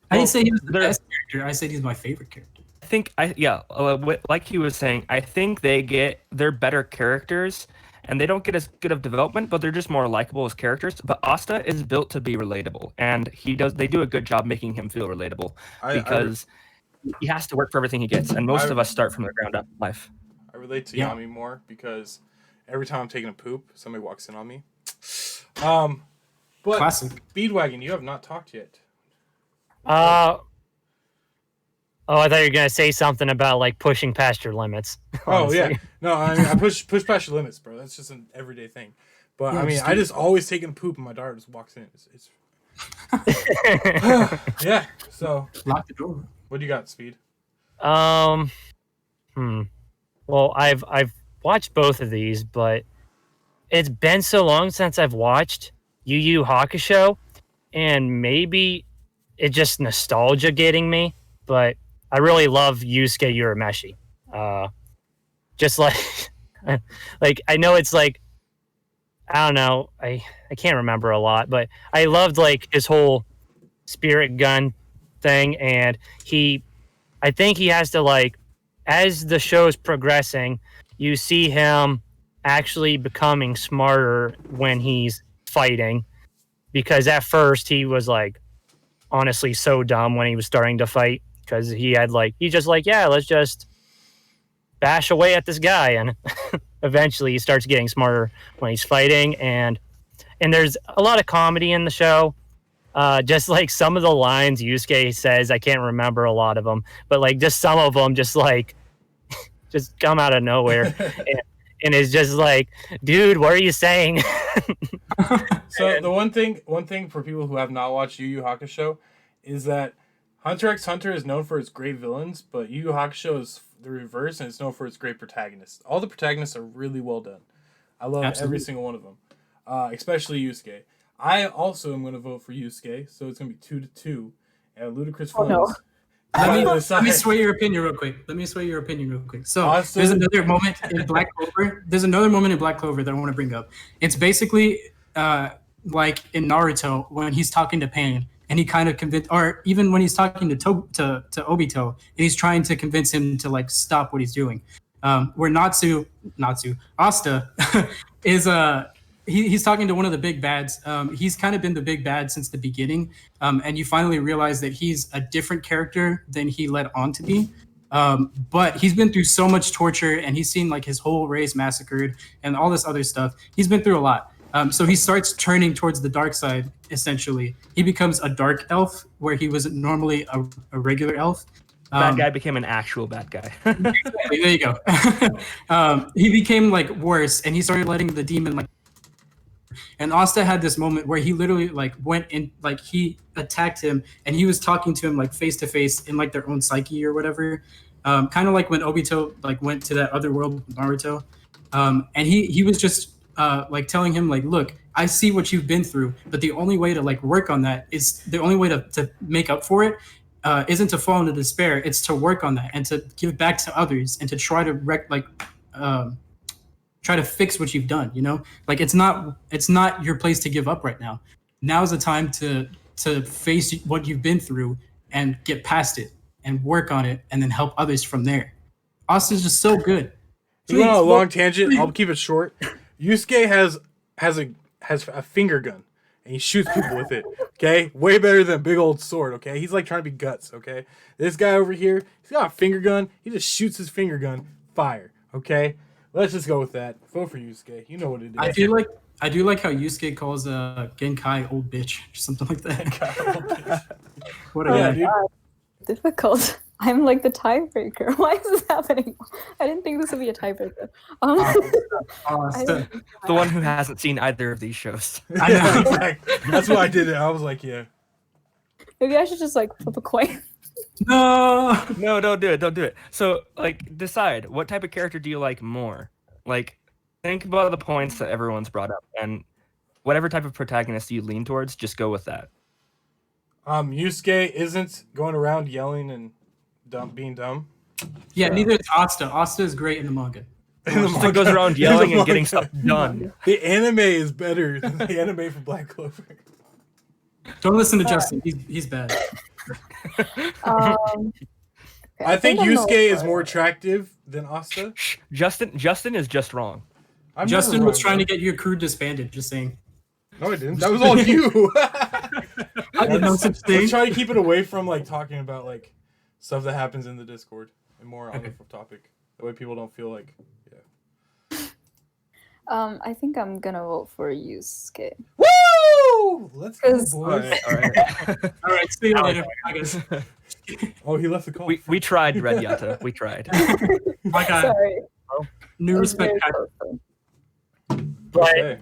I didn't say he was the best character. I said he's my favorite character. I think like he was saying, I think they're better characters and they don't get as good of development, but they're just more likable as characters. But Asta is built to be relatable, and they do a good job making him feel relatable because he has to work for everything he gets, and most of us start from the ground up in life. I relate to Yami more because every time I'm taking a poop, somebody walks in on me. But Classic. Speedwagon, you have not talked yet. Oh, I thought you were gonna say something about like pushing past your limits. Oh honestly. yeah, no, I push past your limits, bro. That's just an everyday thing. But I mean, I just always taking a poop and my daughter just walks in. It's yeah. So Lock the door. what do you got, Speed? Well, I've watched both of these, but it's been so long since I've watched Yu Yu Hakusho, and maybe it's just nostalgia getting me. But I really love Yusuke Urameshi. Just like, like I know it's like, I don't know, I can't remember a lot, but I loved like his whole spirit gun thing, and I think he has to like, as the show's progressing, you see him actually becoming smarter when he's fighting, because at first he was like honestly so dumb when he was starting to fight, because he's just like, yeah, let's just bash away at this guy, and eventually he starts getting smarter when he's fighting, and there's a lot of comedy in the show. Just like some of the lines Yusuke says, I can't remember a lot of them, but like just some of them just like just come out of nowhere. And it's just like, dude, what are you saying? So the one thing for people who have not watched Yu Yu Hakusho is that Hunter x Hunter is known for its great villains, but Yu Yu Hakusho is the reverse, and it's known for its great protagonists. All the protagonists are really well done. I love every single one of them, especially Yusuke. I also am going to vote for Yusuke, so it's going to be 2-2. And LudicrousFunds. no. Let me sway your opinion real quick. So there's another moment in Black Clover. That I want to bring up. It's basically like in Naruto when he's talking to Pain, and he kind of convinced, or even when he's talking to Obito, and he's trying to convince him to like stop what he's doing. Where Asta is he's talking to one of the big bads. He's kind of been the big bad since the beginning, and you finally realize that he's a different character than he led on to be. But he's been through so much torture, and he's seen like his whole race massacred and all this other stuff. He's been through a lot. So he starts turning towards the dark side, essentially. He becomes a dark elf, where he was normally a regular elf. Bad guy became an actual bad guy. Exactly, there you go. He became like worse, and he started letting the demon like. And Asta had this moment where he literally like went in, like he attacked him, and he was talking to him like face to face in like their own psyche or whatever. Kind of like when Obito like went to that other world with Naruto, and he was just like telling him like, look, I see what you've been through, but the only way to like work on that is the only way to make up for it isn't to fall into despair. It's to work on that and to give back to others and to try to try to fix what you've done. Like it's not your place to give up right now. Now's the time to face what you've been through and get past it and work on it and then help others from there. Austin's just so good. You went on a long tangent. I'll keep it short. Yusuke has a finger gun and he shoots people with it. Okay, way better than a big old sword. Okay, he's like trying to be Guts. Okay, this guy over here, he's got a finger gun. He just shoots his finger gun. Fire. Okay, let's just go with that. Vote for Yusuke. You know what it is. I do like how Yusuke calls Genkai old bitch or something like that. What a dude. Difficult. I'm like the tiebreaker. Why is this happening? I didn't think this would be a tiebreaker. The The one who hasn't seen either of these shows. I know. Exactly. That's why I did it. I was like, yeah. Maybe I should just like flip a coin. No. No, don't do it. Don't do it. So, like, decide what type of character do you like more? Like, think about the points that everyone's brought up, and whatever type of protagonist you lean towards, just go with that. Yusuke isn't going around yelling and being dumb. Yeah, neither is Asta. Asta is great in the manga. Still goes around yelling and getting stuff done. The anime is better than the anime from Black Clover. Don't listen to Justin. He's bad. I think I'm Yusuke the- is more attractive than Asta. Justin is just wrong. Justin was trying to get your crew disbanded. Just saying. No, I didn't. That was all you. I did no such thing. Let's try to keep it away from like talking about like stuff that happens in the Discord and more on the topic. That way people don't feel like, I think I'm gonna vote for Yusuke. woo! Let's go, boys. All right. All right, see you later. I guess. Oh, he left the call. We tried, Red Yata. We tried. My God. Sorry. New That was respect. very close, though. But Okay.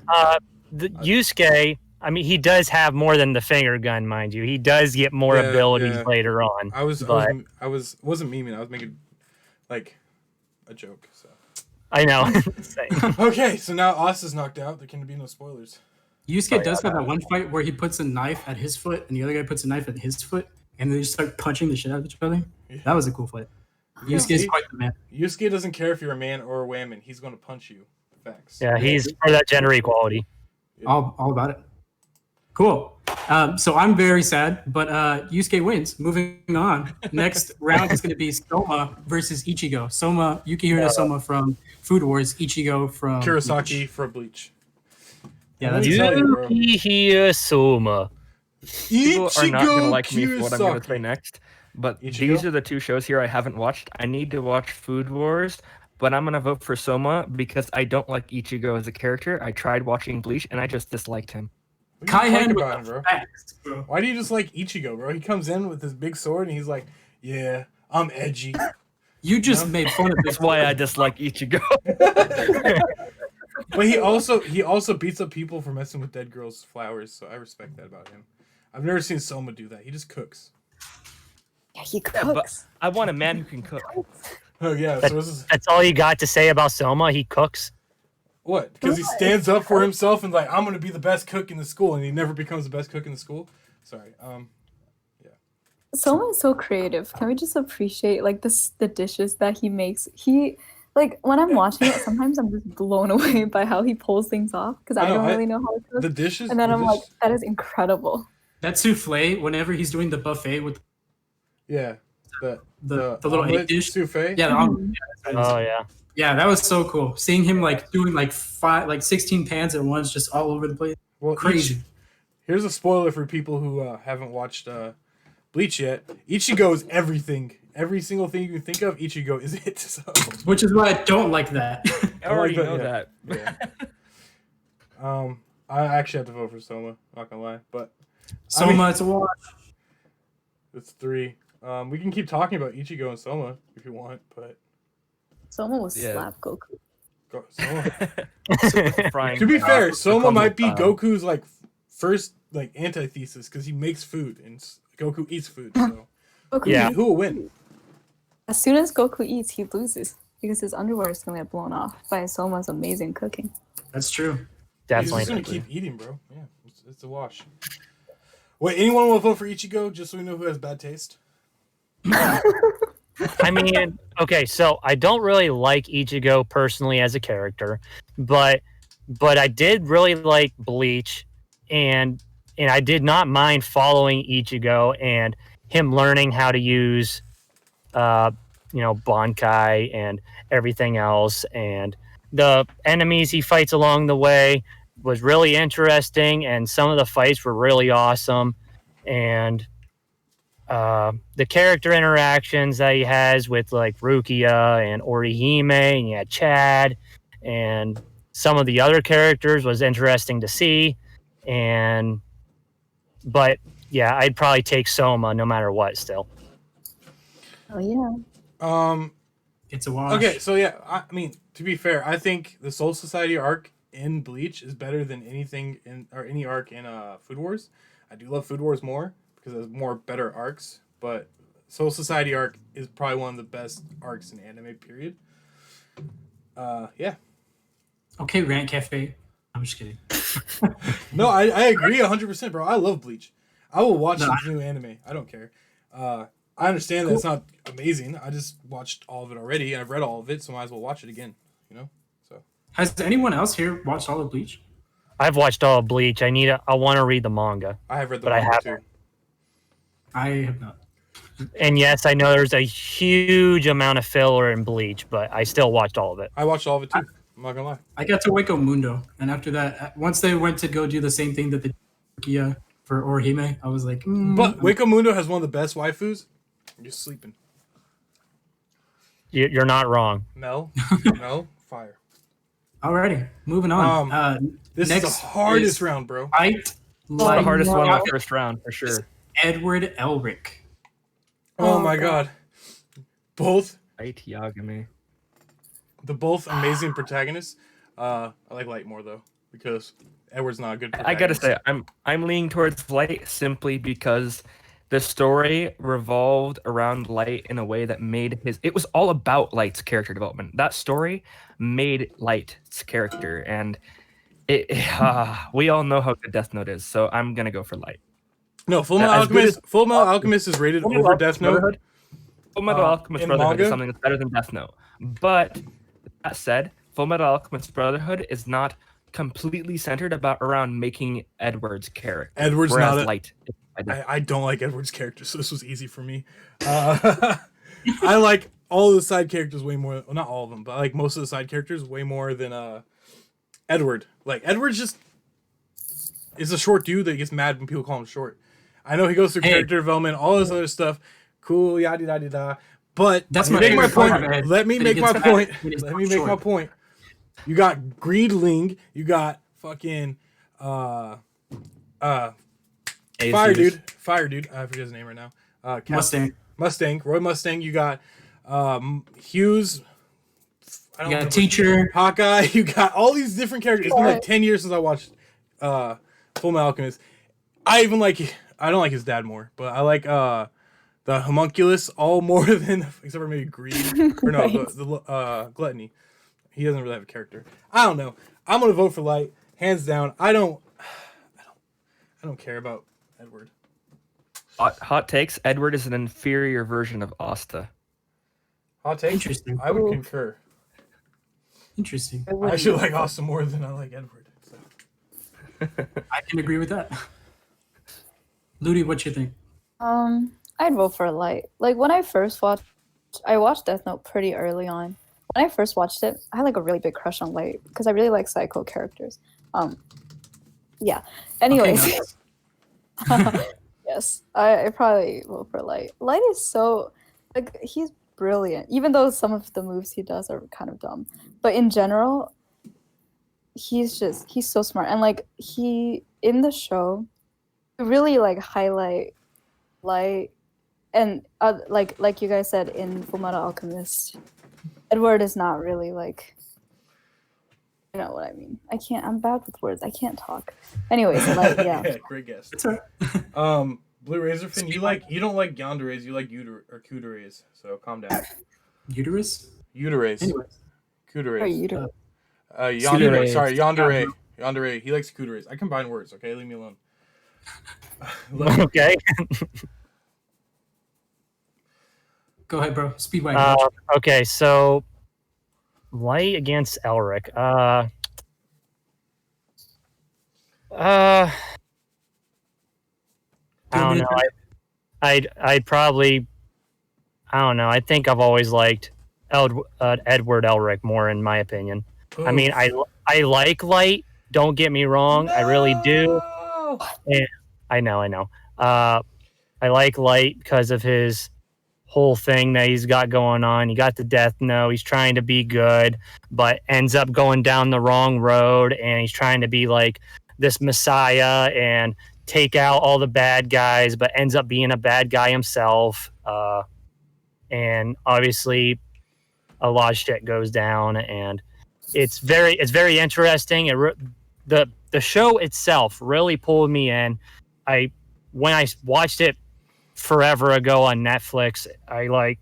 the Yusuke, I mean, he does have more than the finger gun, mind you. He does get more Yeah, abilities yeah. later on. wasn't memeing. I was making like a joke. So I know. Same. okay, so now Asta's knocked out. There can be no spoilers. Yusuke does have that one fight where he puts a knife at his foot and the other guy puts a knife at his foot and they just start punching the shit out of each other. Yeah. That was a cool fight. Yusuke's quite the man. Yusuke doesn't care if you're a man or a woman. He's going to punch you. Facts. Yeah, he's for that gender equality. All about it. Cool. So I'm very sad, but Yusuke wins. Moving on. Next round is going to be Soma versus Ichigo. Soma, Yukihiro Soma from Food Wars, Ichigo from Kurosaki Bleach. for Bleach. Yeah, Let that's me tell you, bro. Yukihiro Soma. People are not going to like me for what I'm going to Kurosaki. say next. But Ichigo? these are the two shows here I haven't watched. I need to watch Food Wars, but I'm going to vote for Soma because I don't like Ichigo as a character. I tried watching Bleach, and I just disliked him. What are you Kaihan talking with about him, the bro? facts, bro. Why do you just like Ichigo, bro? He comes in with his big sword and he's like, "Yeah, I'm edgy." You just made fun of this. That's why I dislike Ichigo. But he also beats up people for messing with dead girls' flowers, so I respect that about him. I've never seen Soma do that. He just cooks. Yeah, he Yeah, but cooks. I want a man who can cook. Oh yeah, so this is That's all you got to say about Soma. He cooks. what? Because he stands up for himself and like, I'm gonna be the best cook in the school, and he never becomes the best cook in the school. Sorry. Someone's so creative. Can we just appreciate like the dishes that he makes? He like when I'm watching it, sometimes I'm just blown away by how he pulls things off because I don't really know how to cook. The dishes. And then the I'm like, dishes- that is incredible. That souffle, whenever he's doing the buffet with yeah, the little omelet egg dish. souffle. Yeah, Oh yeah. yeah, that was so cool. Seeing him like doing like 16 pans at once, just all over the place. Well, Crazy. Here's a spoiler for people who haven't watched Bleach yet. Ichigo is everything. Every single thing you can think of, Ichigo is it. So. Which is why I don't like that. I already that, know yeah. that. Yeah. I actually have to vote for Soma. Not gonna lie, but Soma, it's a watch. it's 3. We can keep talking about Ichigo and Soma if you want, but Someone will Yeah. slap Goku. go, Soma. Frying To be pan. fair, Soma might be Crumble Goku's like first like antithesis because he makes food and Goku eats food. So Goku, Yeah. who will win? As soon as Goku eats, he loses because his underwear is gonna get blown off by Soma's amazing cooking. That's true. He's Definitely. just gonna keep eating, bro. Yeah, it's a wash. Wait, anyone will vote for Ichigo just so we know who has bad taste? I mean, okay, so I don't really like Ichigo personally as a character, but I did really like Bleach, and I did not mind following Ichigo and him learning how to use Bankai and everything else, and the enemies he fights along the way was really interesting, and some of the fights were really awesome, and the character interactions that he has with like Rukia and Orihime, and you had Chad, and some of the other characters was interesting to see, but yeah, I'd probably take Soma no matter what still. Oh yeah. It's a wash. Okay, so yeah, I mean, to be fair, I think the Soul Society arc in Bleach is better than anything any arc in Food Wars. I do love Food Wars more because there's more better arcs, but Soul Society arc is probably one of the best arcs in anime. Period. Yeah. Okay, Rant Cafe. I'm just kidding. No, I agree 100%, bro. I love Bleach. I will watch the new anime. I don't care. I understand that it's not amazing. I just watched all of it already, and I've read all of it, so I might as well watch it again. So. Has anyone else here watched all of Bleach? I've watched all of Bleach. I want to read the manga. I have read the but manga I too. haven't. I have not. And yes, I know there's a huge amount of filler in Bleach, but I still watched all of it. I watched all of it too. I'm not gonna lie. I got to Wako Mundo, and after that, once they went to go do the same thing that they did for Orihime, I was like, But Wako Mundo has one of the best waifus. You're sleeping. You're not wrong. No, fire. Alrighty, moving on. This is the hardest round, bro. Fight The like hardest one in Rocket the first round for sure. Edward Elric. Oh my god. Both Right, Yagami. both amazing protagonists. I like Light more though because Edward's not a good I gotta protagonist. say, I'm leaning towards Light simply because the story revolved around Light in a way that made it was all about Light's character development. That story made Light's character, and we all know how good Death Note is, so I'm gonna go for Light. No, Full Metal As good Alchemist. Full Metal Alchemist is rated over Death Note. Full Metal Alchemist in Brotherhood manga? is something that's better than Death Note. But that said, Full Metal Alchemist Brotherhood is not completely centered around making Edward's character. Edward's whereas not a- Light. I don't like Edward's character, so this was easy for me. I like all the side characters way more. Well, not all of them, but like most of the side characters way more than Edward. Like Edward's just is a short dude that gets mad when people call him short. I know he goes through character development, all this other stuff. Cool, yada yada yada. But That's let my me make my favorite part point. of Ed, Let me that he make my gets point. mad when he's Let me make my short. point. You got Greedling. You got fucking Fire dude. I forget his name right now. Mustang. Roy Mustang. You got Hughes. I You don't got a know. teacher. Hawkeye. You got all these different characters. It's been like 10 years since I watched Full Metal Alchemist. I don't like his dad more, but I like the homunculus all more than except for maybe greed or no the gluttony. He doesn't really have a character. I don't know. I'm gonna vote for Light, hands down. I don't care about Edward. Hot takes. Edward is an inferior version of Asta. Hot take. Interesting. I would concur. Interesting. I actually like Asta more than I like Edward. So. I can agree with that. Ludi, what you think? I'd vote for Light. Like when I watched Death Note pretty early on. When I first watched it, I had like a really big crush on Light because I really like psycho characters. Yeah. Anyways, Okay, yes, I probably vote for Light. Light is so like he's brilliant, even though some of the moves he does are kind of dumb. But in general, he's so smart, and like he in the show, really like highlight Light, and like you guys said in Fullmetal Alchemist, Edward is not really like. You know what I mean? I'm bad with words. I can't talk. Anyways, like, yeah. Yeah, great guess. It's all right. Blue Razorfin, you don't like yanderes, you like kuderes. So calm down. Uterus? Uteres. Anyways. Or Kuderes. you do. Yandere. Kuderes. Sorry, yandere. Yandere. He likes kuderes. I combine words. Okay, leave me alone. Okay. Go ahead, bro. Speedway. Okay, so Light against Elric. I don't know. I'd probably, I don't know. I think I've always liked Edward Elric more, in my opinion. Oof. I mean, I like Light. Don't get me wrong. I really do. And I know. I like Light because of his whole thing that he's got going on. He got the death note. He's trying to be good, but ends up going down the wrong road. And he's trying to be like this messiah and take out all the bad guys, but ends up being a bad guy himself. And obviously, a lot of shit goes down, and it's very interesting. The show itself really pulled me in. When I watched it forever ago on Netflix, I like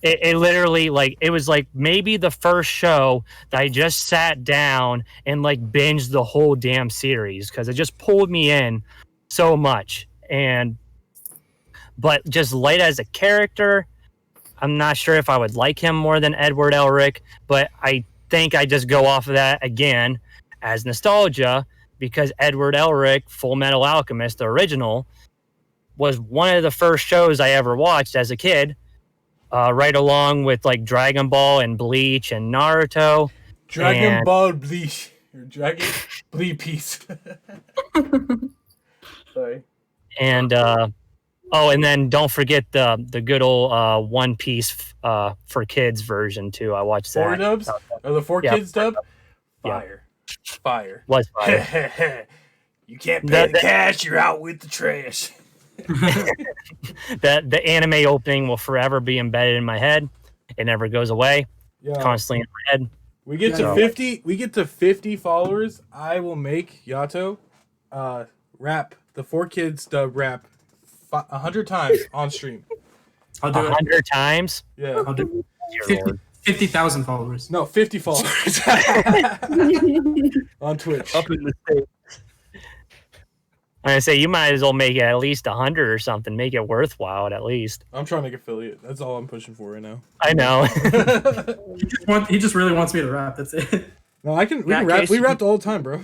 it literally, like, it was like maybe the first show that I just sat down and like binged the whole damn series because it just pulled me in so much. But just Light as a character, I'm not sure if I would like him more than Edward Elric, but I think I just go off of that again as nostalgia because Edward Elric, Full Metal Alchemist, the original, was one of the first shows I ever watched as a kid, right along with like Dragon Ball and Bleach and Naruto. Dragon Ball Bleach. Or Dragon Bleach piece. Sorry. And and then don't forget the good old One Piece for kids version too. I watched that. 4 dubs? Or the 4 kids dub? Fire. Fire. Was fire. You can't pay the cash, you're out with the trash. The anime opening will forever be embedded in my head. It never goes away. Yeah. Constantly in my head. We get to 50. We get to 50 followers. I will make Yato rap the 4 kids dub rap 100 times on stream. I'll do 100 times. Yeah, I'll do Dear Lord. 50,000 followers. no, 50 followers on Twitch. Up in the state. I say you might as well make it at least 100 or something. Make it worthwhile at least. I'm trying to make affiliate. That's all I'm pushing for right now. I know. He just really wants me to rap. That's it. No, I can. We can rap. We rapped all the time, bro.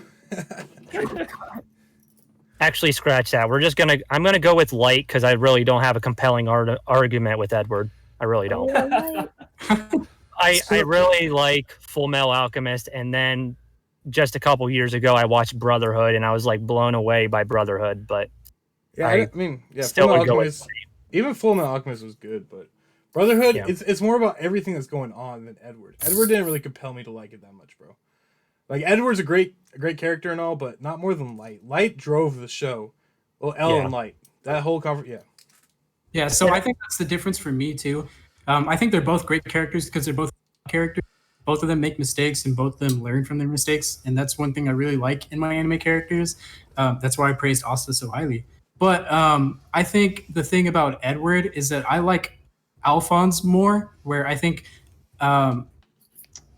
Actually, scratch that. I'm gonna go with Light because I really don't have a compelling argument with Edward. I really don't. I really like Full Metal Alchemist, and then just a couple years ago, I watched Brotherhood, and I was like blown away by Brotherhood. But Yeah, I mean, yeah. still Full would Metal go Alchemist, even Full Metal Alchemist was good, but Brotherhood, Yeah. it's more about everything that's going on than Edward. Edward didn't really compel me to like it that much, bro. Like Edward's a great character and all, but not more than Light. Light drove the show. Well, L and Light, that whole Yeah, so I think that's the difference for me too. I think they're both great characters because they're both characters. Both of them make mistakes and both of them learn from their mistakes. And that's one thing I really like in my anime characters. That's why I praised Asta so highly. But I think the thing about Edward is that I like Alphonse more, where I think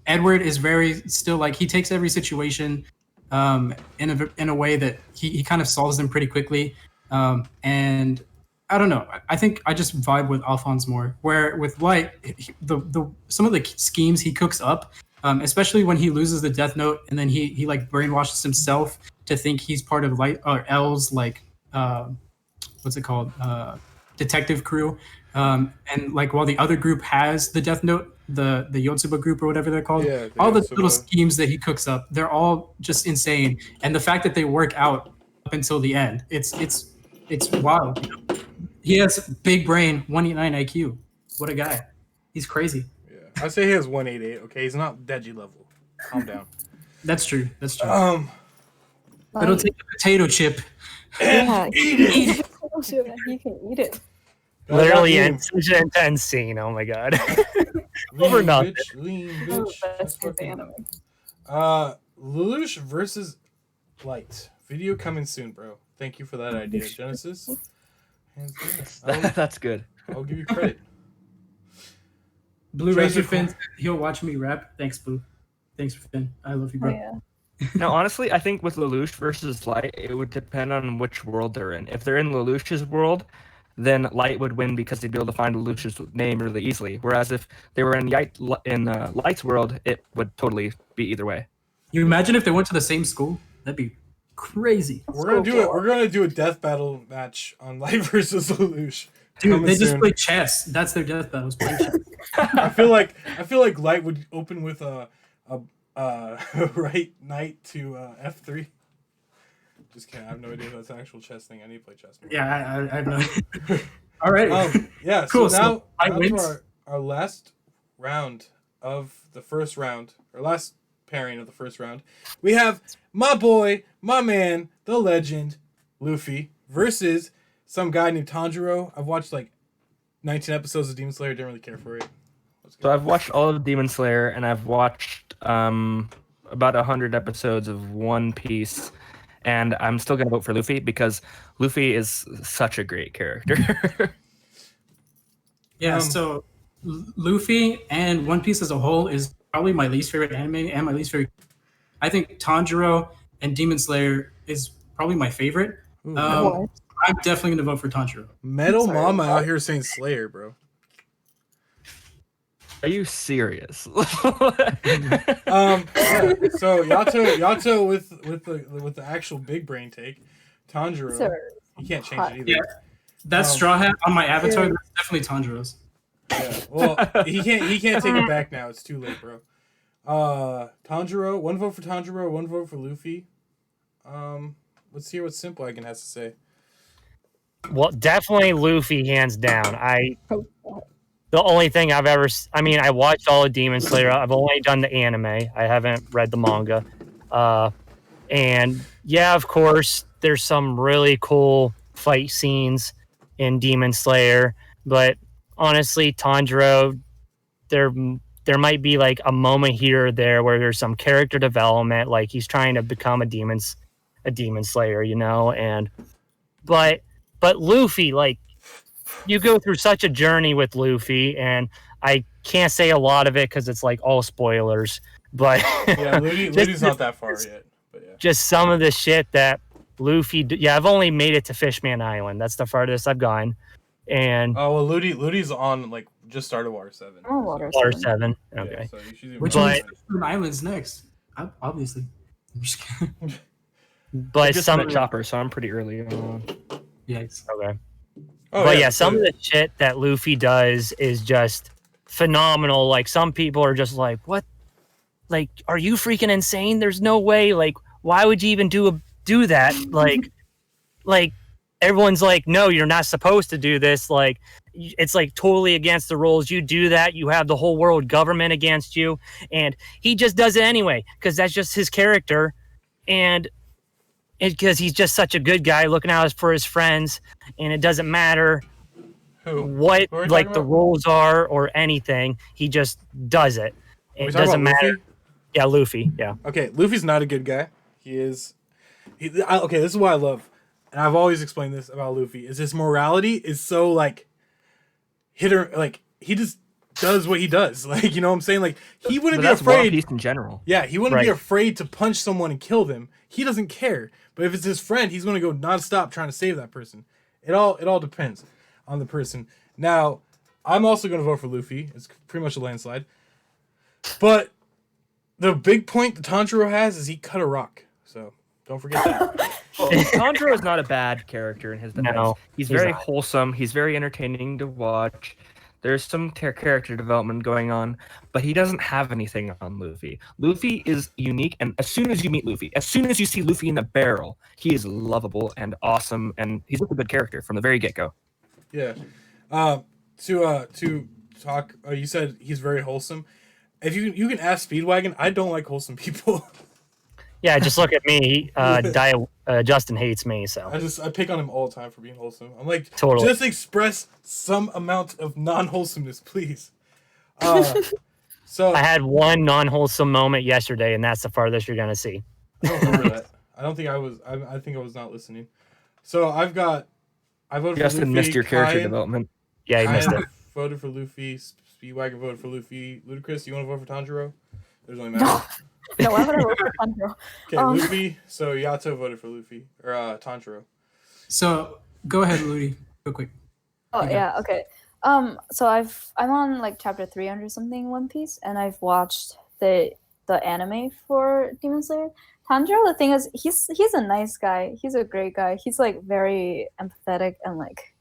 Edward is very still like he takes every situation in a way that he kind of solves them pretty quickly. And I don't know. I think I just vibe with Alphonse more. Where with Light, the some of the schemes he cooks up, especially when he loses the Death Note and then he like brainwashes himself to think he's part of Light or L's like what's it called detective crew, and like while the other group has the Death Note, the Yotsuba group or whatever they're called, all the little schemes that he cooks up, they're all just insane. And the fact that they work out up until the end, it's wild. You know? He has big brain, 189 IQ. What a guy. He's crazy. Yeah, I say he has 188. Okay, he's not Deji level. Calm down. That's true. That's true. Like, It'll take a potato chip. yeah, Eat it. he can eat it. Literally, such an intense scene. Oh my god. Over nothing. Lean One of the bitch. best That's things in fucking- anime. Lelouch versus Light. Video coming soon, bro. Thank you for that idea, Genesis. Hands down. That's good. I'll give you credit. Blue Treasure Razor Finn, he'll watch me rap. Thanks, Blue. Thanks, Finn. I love you, Oh, bro. yeah. Now, honestly, I think with Lelouch versus Light, it would depend on which world they're in. If they're in Lelouch's world, then Light would win because they'd be able to find Lucius' name really easily. Whereas if they were in Light's world, it would totally be either way. You imagine if they went to the same school? That'd be crazy. We're gonna do it. We're gonna do a death battle match on Light versus Lelouch. Dude, they just play chess. That's their death battles. Play chess. I feel like Light would open with a right knight to f3. Just kidding. I have no idea if that's an actual chess thing. I need to play chess more. Yeah, I have no. All right. Yeah. Cool. So now wins. to our last round of the first round, or last pairing of the first round. We have my boy, my man, the legend, Luffy versus some guy named Tanjiro. I've watched like 19 episodes of Demon Slayer. Didn't really care for it. So I've watched all of Demon Slayer, and I've watched about 100 episodes of One Piece, and I'm still gonna vote for Luffy because Luffy is such a great character. Yeah. So Luffy and One Piece as a whole is probably my least favorite anime and my least favorite. I think Tanjiro and Demon Slayer is probably my favorite. I'm definitely gonna vote for Tanjiro. Metal Mama out here saying Slayer, bro. Are you serious? Yeah. So Yato with the actual big brain take, Tanjiro. Sir. You can't change it either. Yeah. That straw hat on my avatar, that's definitely Tanjiro's. Yeah. Well, he can't take it back now. It's too late, bro. Tanjiro, one vote for Tanjiro, one vote for Luffy. Let's hear what Simple Wagon has to say. Well, definitely Luffy, hands down. The only thing I've ever, I watched all of Demon Slayer. I've only done the anime. I haven't read the manga. And yeah, of course, there's some really cool fight scenes in Demon Slayer. But honestly, Tanjiro, there might be like a moment here or there where there's some character development, like he's trying to become a demon slayer, but Luffy, like, you go through such a journey with Luffy, and I can't say a lot of it because it's like all spoilers. But yeah, Luffy's not that far yet. But yeah, just some of the shit that Luffy. I've only made it to Fishman Island. That's the farthest I've gone. And Luffy's on like just started Water 7. Oh, Water 7. Okay. Yeah, so Which one's Islands next? Obviously. I'm just kidding. But just some on a chopper, so I'm pretty early on. Yikes. Okay. Oh, But yeah, some of the shit that Luffy does is just phenomenal. Like, some people are just like, what? Like, are you freaking insane? There's no way. Like, why would you even do that? Like everyone's like, no, you're not supposed to do this. Like, it's like totally against the rules. You do that, you have the whole world government against you. And he just does it anyway because that's just his character. And because he's just such a good guy looking out for his friends, and it doesn't matter what like the rules are or anything. He just does it. It doesn't matter. Luffy? Yeah, Luffy. Yeah. Okay, Luffy's not a good guy. Okay, this is what I love, and I've always explained this about Luffy: is his morality is so like like he just does what he does. Like, you know what I'm saying? Like, he wouldn't be afraid. One Piece in general. Yeah, he wouldn't be afraid to punch someone and kill them. He doesn't care. But if it's his friend, he's going to go nonstop trying to save that person. It all depends on the person. Now, I'm also going to vote for Luffy. It's pretty much a landslide. But the big point that Tanjiro has is he cut a rock. So don't forget that. Well, Tanjiro is not a bad character in his defense. No, he's very wholesome. He's very entertaining to watch. There's some character development going on, but he doesn't have anything on Luffy. Luffy is unique, and as soon as you meet Luffy, as soon as you see Luffy in the barrel, he is lovable and awesome, and he's just a good character from the very get-go. Yeah. To talk, you said he's very wholesome. If you can ask Speedwagon, I don't like wholesome people. Yeah, just look at me. Justin hates me, so I pick on him all the time for being wholesome. I'm like, totally. Just express some amount of non-wholesomeness, please. So I had one non-wholesome moment yesterday, and that's the farthest you're gonna see. I don't remember that. I don't think I was. I think I was not listening. So I voted for Justin Luffy. missed your character Kyan development. Yeah, you missed it. Voted for Luffy. Speedwagon voted for Luffy. Ludicrous, you want to vote for Tanjiro? There's only matter. No, why would I vote for Tanjiro? Okay, Luffy. So Yato voted for Luffy or Tanjiro. So go ahead, Ludi, real quick. Oh You go. yeah, okay. So I'm on like chapter 300 or something One Piece, and I've watched the anime for Demon Slayer. Tanjiro, the thing is, he's a nice guy. He's a great guy. He's like very empathetic and like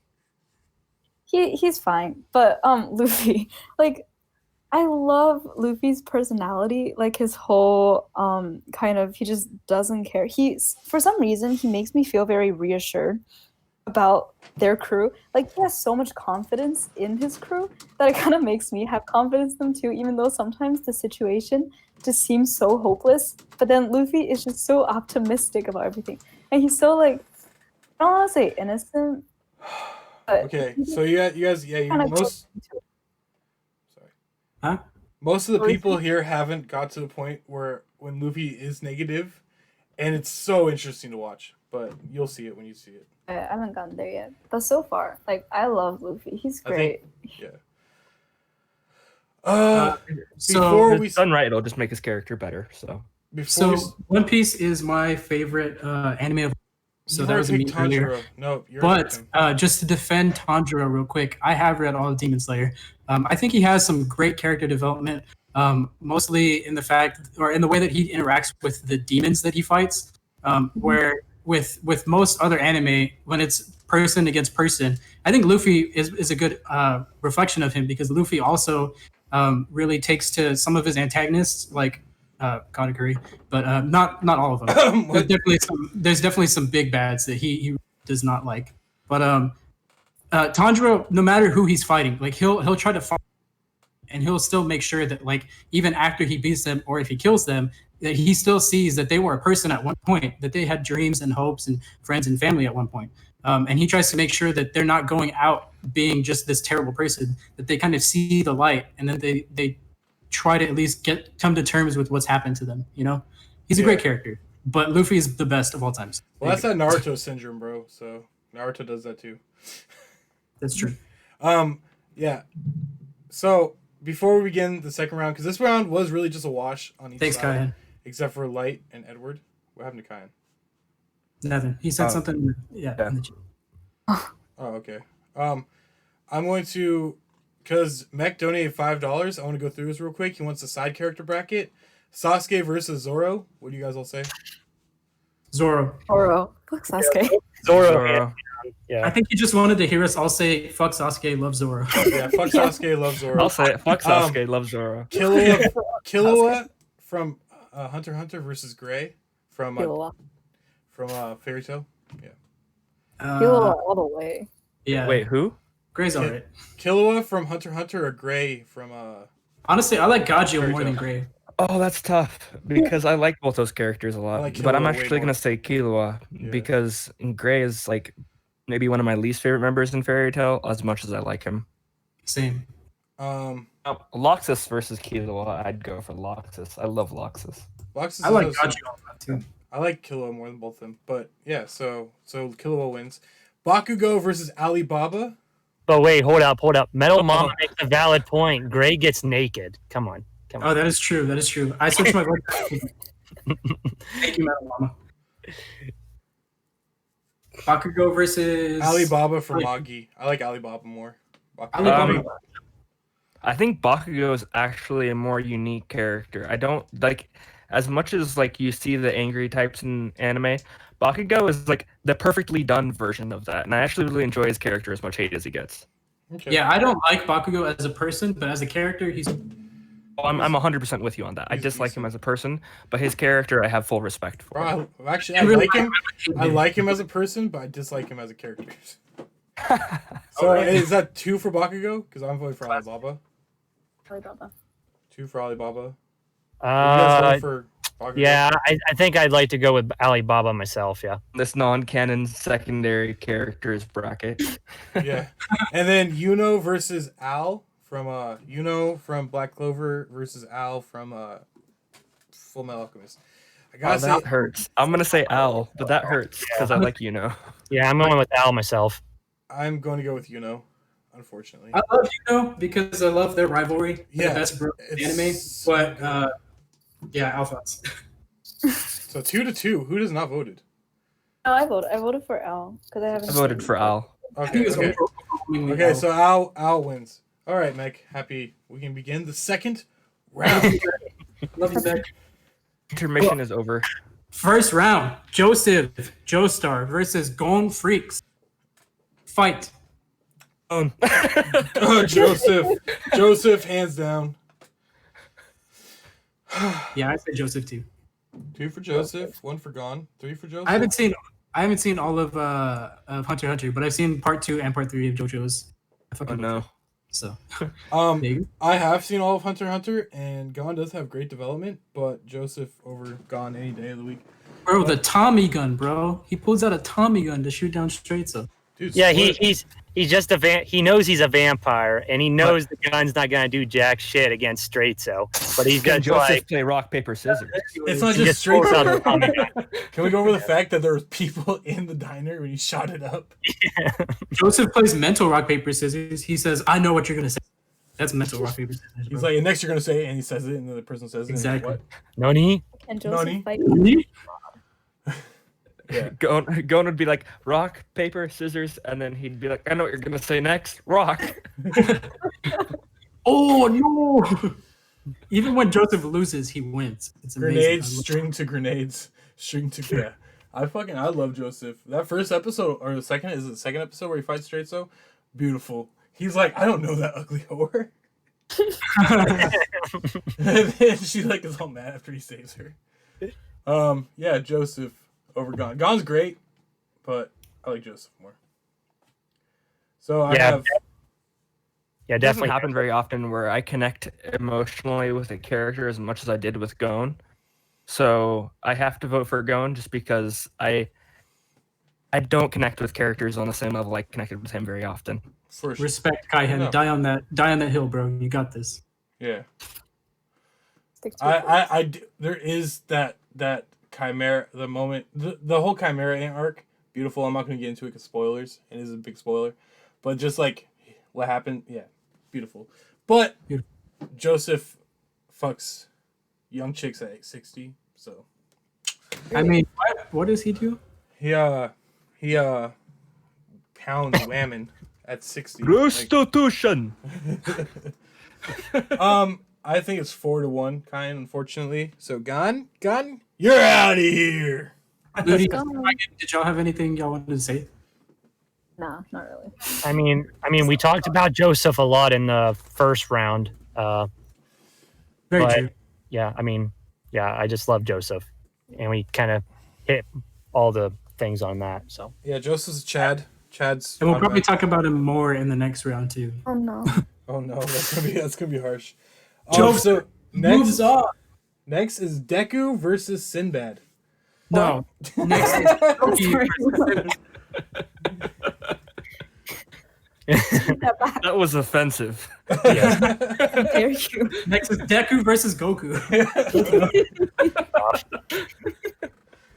he's fine. But Luffy, like I love Luffy's personality, like his whole kind of he just doesn't care. He's for some reason he makes me feel very reassured about their crew. Like he has so much confidence in his crew that it kind of makes me have confidence in them too, even though sometimes the situation just seems so hopeless. But then Luffy is just so optimistic about everything. And he's so like I don't want to say innocent. But Okay, so you guys, yeah, you kind of most. Sorry. Huh? Most of the people here haven't got to the point where when Luffy is negative, and it's so interesting to watch. But you'll see it when you see it. I haven't gotten there yet. But so far, like I love Luffy. He's great. Yeah. So Before If we it's done right, it'll just make his character better. So before So One Piece is my favorite anime of. So you that was a picked meme earlier. Tanjiro. No, you're But just to defend Tanjiro real quick, I have read all of Demon Slayer. I think he has some great character development, mostly in the fact or in the way that he interacts with the demons that he fights. Where with most other anime, when it's person against person, I think Luffy is a good reflection of him because Luffy also really takes to some of his antagonists like Katakuri, but not all of them. There's definitely some big bads that he does not like. But Tanjiro, no matter who he's fighting, like he'll try to fight, and he'll still make sure that like even after he beats them or if he kills them, that he still sees that they were a person at one point, that they had dreams and hopes and friends and family at one point. And he tries to make sure that they're not going out being just this terrible person, that they kind of see the light and then they try to at least come to terms with what's happened to them. You know, he's a great character, but Luffy is the best of all times. Well, that's that Naruto syndrome, bro. So Naruto does that too. That's true. Yeah. So before we begin the second round, because this round was really just a wash on each Thanks, side, Kyan. except for Light and Edward. What happened to Kyan? Nothing. He said something. Yeah. In the chat. Oh, okay. I'm going to, because Mech donated $5. I want to go through this real quick. He wants a side character bracket. Sasuke versus Zoro. What do you guys all say? Zoro. Oro. Fuck Sasuke. Zoro. Yeah. I think you just wanted to hear us all say "fuck Sasuke, love Zoro." Yeah, fuck Sasuke, love Zoro. I'll say it. Fuck Sasuke, love Zoro. Killua from Hunter x Hunter versus Gray from Killua. Fairy Tail. Yeah. Killua all the way. Yeah. Wait, who? Gray's alright. Killua from Hunter x Hunter or Gray from Honestly, I like Gajio Fairy more Tail. than Gray. Oh, that's tough because I like both those characters a lot. like But I'm Killua way actually more. gonna say Killua Yeah. because Gray is like maybe one of my least favorite members in Fairy Tail, as much as I like him. Same. Loxus versus Killua, I'd go for Loxus. I love Loxus. Loxus I like is also- Gajio a lot too. I like Killua more than both of them. But yeah, so Killua wins. Bakugo versus Alibaba. But wait, hold up. Metal Mama makes a valid point. Gray gets naked. Come on. Oh, that is true. That is true. I switched my vote. Thank you, Metal Mama. Bakugo versus Alibaba for Magi. I like Alibaba more. Alibaba. I think Bakugo is actually a more unique character. I don't like as much as like you see the angry types in anime. Bakugo is like the perfectly done version of that, and I actually really enjoy his character as much hate as he gets. Okay. Yeah, I don't like Bakugo as a person, but as a character, he's. I'm 100% with you on that. I He's dislike him decent. as a person, but his character I have full respect for. Bro, actually, I like him. I like him as a person, but I dislike him as a character. So is that 2 for Bakugo? Because I'm voting for Alibaba. 2 for Alibaba. You guys vote for Bakugo? Yeah, I think I'd like to go with Alibaba myself. Yeah. This non-canon secondary characters bracket. Yeah. And then Yuno versus Al from Yuno from Black Clover versus Al from Full Metal Alchemist. I gotta say, That hurts. I'm gonna say Al, but that hurts because I like Yeah, I'm going with Al myself. I'm going to go with Yuno, unfortunately. I love Yuno because I love their rivalry. Yeah, The best bro it's anime, so but yeah, Alphonse. So 2-2. Who does not voted? No, I voted for L because I haven't. I voted for Al. I think it's Okay. overwhelmingly Okay, Al. so Al wins. All right, Meg. Happy we can begin the second round. Love you, Beck. Intermission is over. First round, Joseph Joestar versus Gone Freaks. Fight. Oh, Joseph, hands down. Yeah, I say Joseph too. 2 for Joseph, 1 for Gone, 3 for Joseph. I haven't seen all of Hunter x Hunter, but I've seen part 2 and part 3 of JoJo's. I fucking Oh love no. it. So Um, I have seen all of Hunter x Hunter, and Gone does have great development, but Joseph over Gone any day of the week. bro, the Tommy gun, bro. He pulls out a Tommy gun to shoot down straight. So Dude, Yeah, split. he's just he knows he's a vampire, and he knows the gun's not gonna do jack shit against Straightso. But he's Can just Joseph like play rock, paper, scissors? It's not he just just straight. pulls out the Tommy gun. Can we go over the fact that there was people in the diner when he shot it up? Joseph plays mental rock paper scissors. He says, "I know what you're gonna say." That's mental rock paper scissors. He's bro. like, and next you're gonna say it, and he says it, and then the person says it. Exactly. And Noni? And Joseph Nani? fight. Yeah. Gon would be like rock, paper, scissors, and then he'd be like, I know what you're gonna say next. Rock. Oh no! Even when Joseph loses, he wins. It's amazing. Grenades, string to yeah. I love Joseph. That first episode or the second episode where he fights Straightso? Beautiful. He's like, I don't know that ugly whore. And then she like is all mad after he saves her. Yeah, Joseph over Gon. Gon's great, but I like Joseph more. So I Yeah. have Yeah, It doesn't definitely. happen very often where I connect emotionally with a character as much as I did with Gon. So I have to vote for Gon just because I don't connect with characters on the same level I connected with him very often. for sure. Respect, Kaihen. No. Die on that hill, bro. You got this. Yeah. Stick to it. There is that Chimera, the moment, the whole Chimera arc, beautiful. I'm not going to get into it because spoilers. It is a big spoiler. But just like what happened, yeah, beautiful. But Beautiful. Joseph fucks young chicks at 60, so I mean, what does he do? he pounds women at 60. Like, Prostitution. I think it's 4-1, kind unfortunately. So Gon, you're out of here. Ludi, go. did y'all have anything y'all wanted to say? Nah, not really. I mean, we talked about Joseph a lot in the first round. Very But- true. Yeah, I just love Joseph, and we kind of hit all the things on that. So Yeah, Joseph's Chad. Chad's. And we'll probably talk about him more in the next round too. Oh no. Oh no, that's gonna be harsh. Joseph So Moves on. next is Deku versus Sinbad. No. Next is Loki Sorry. versus- Step back. That was offensive. yeah, Dare you? Next is Deku versus Goku.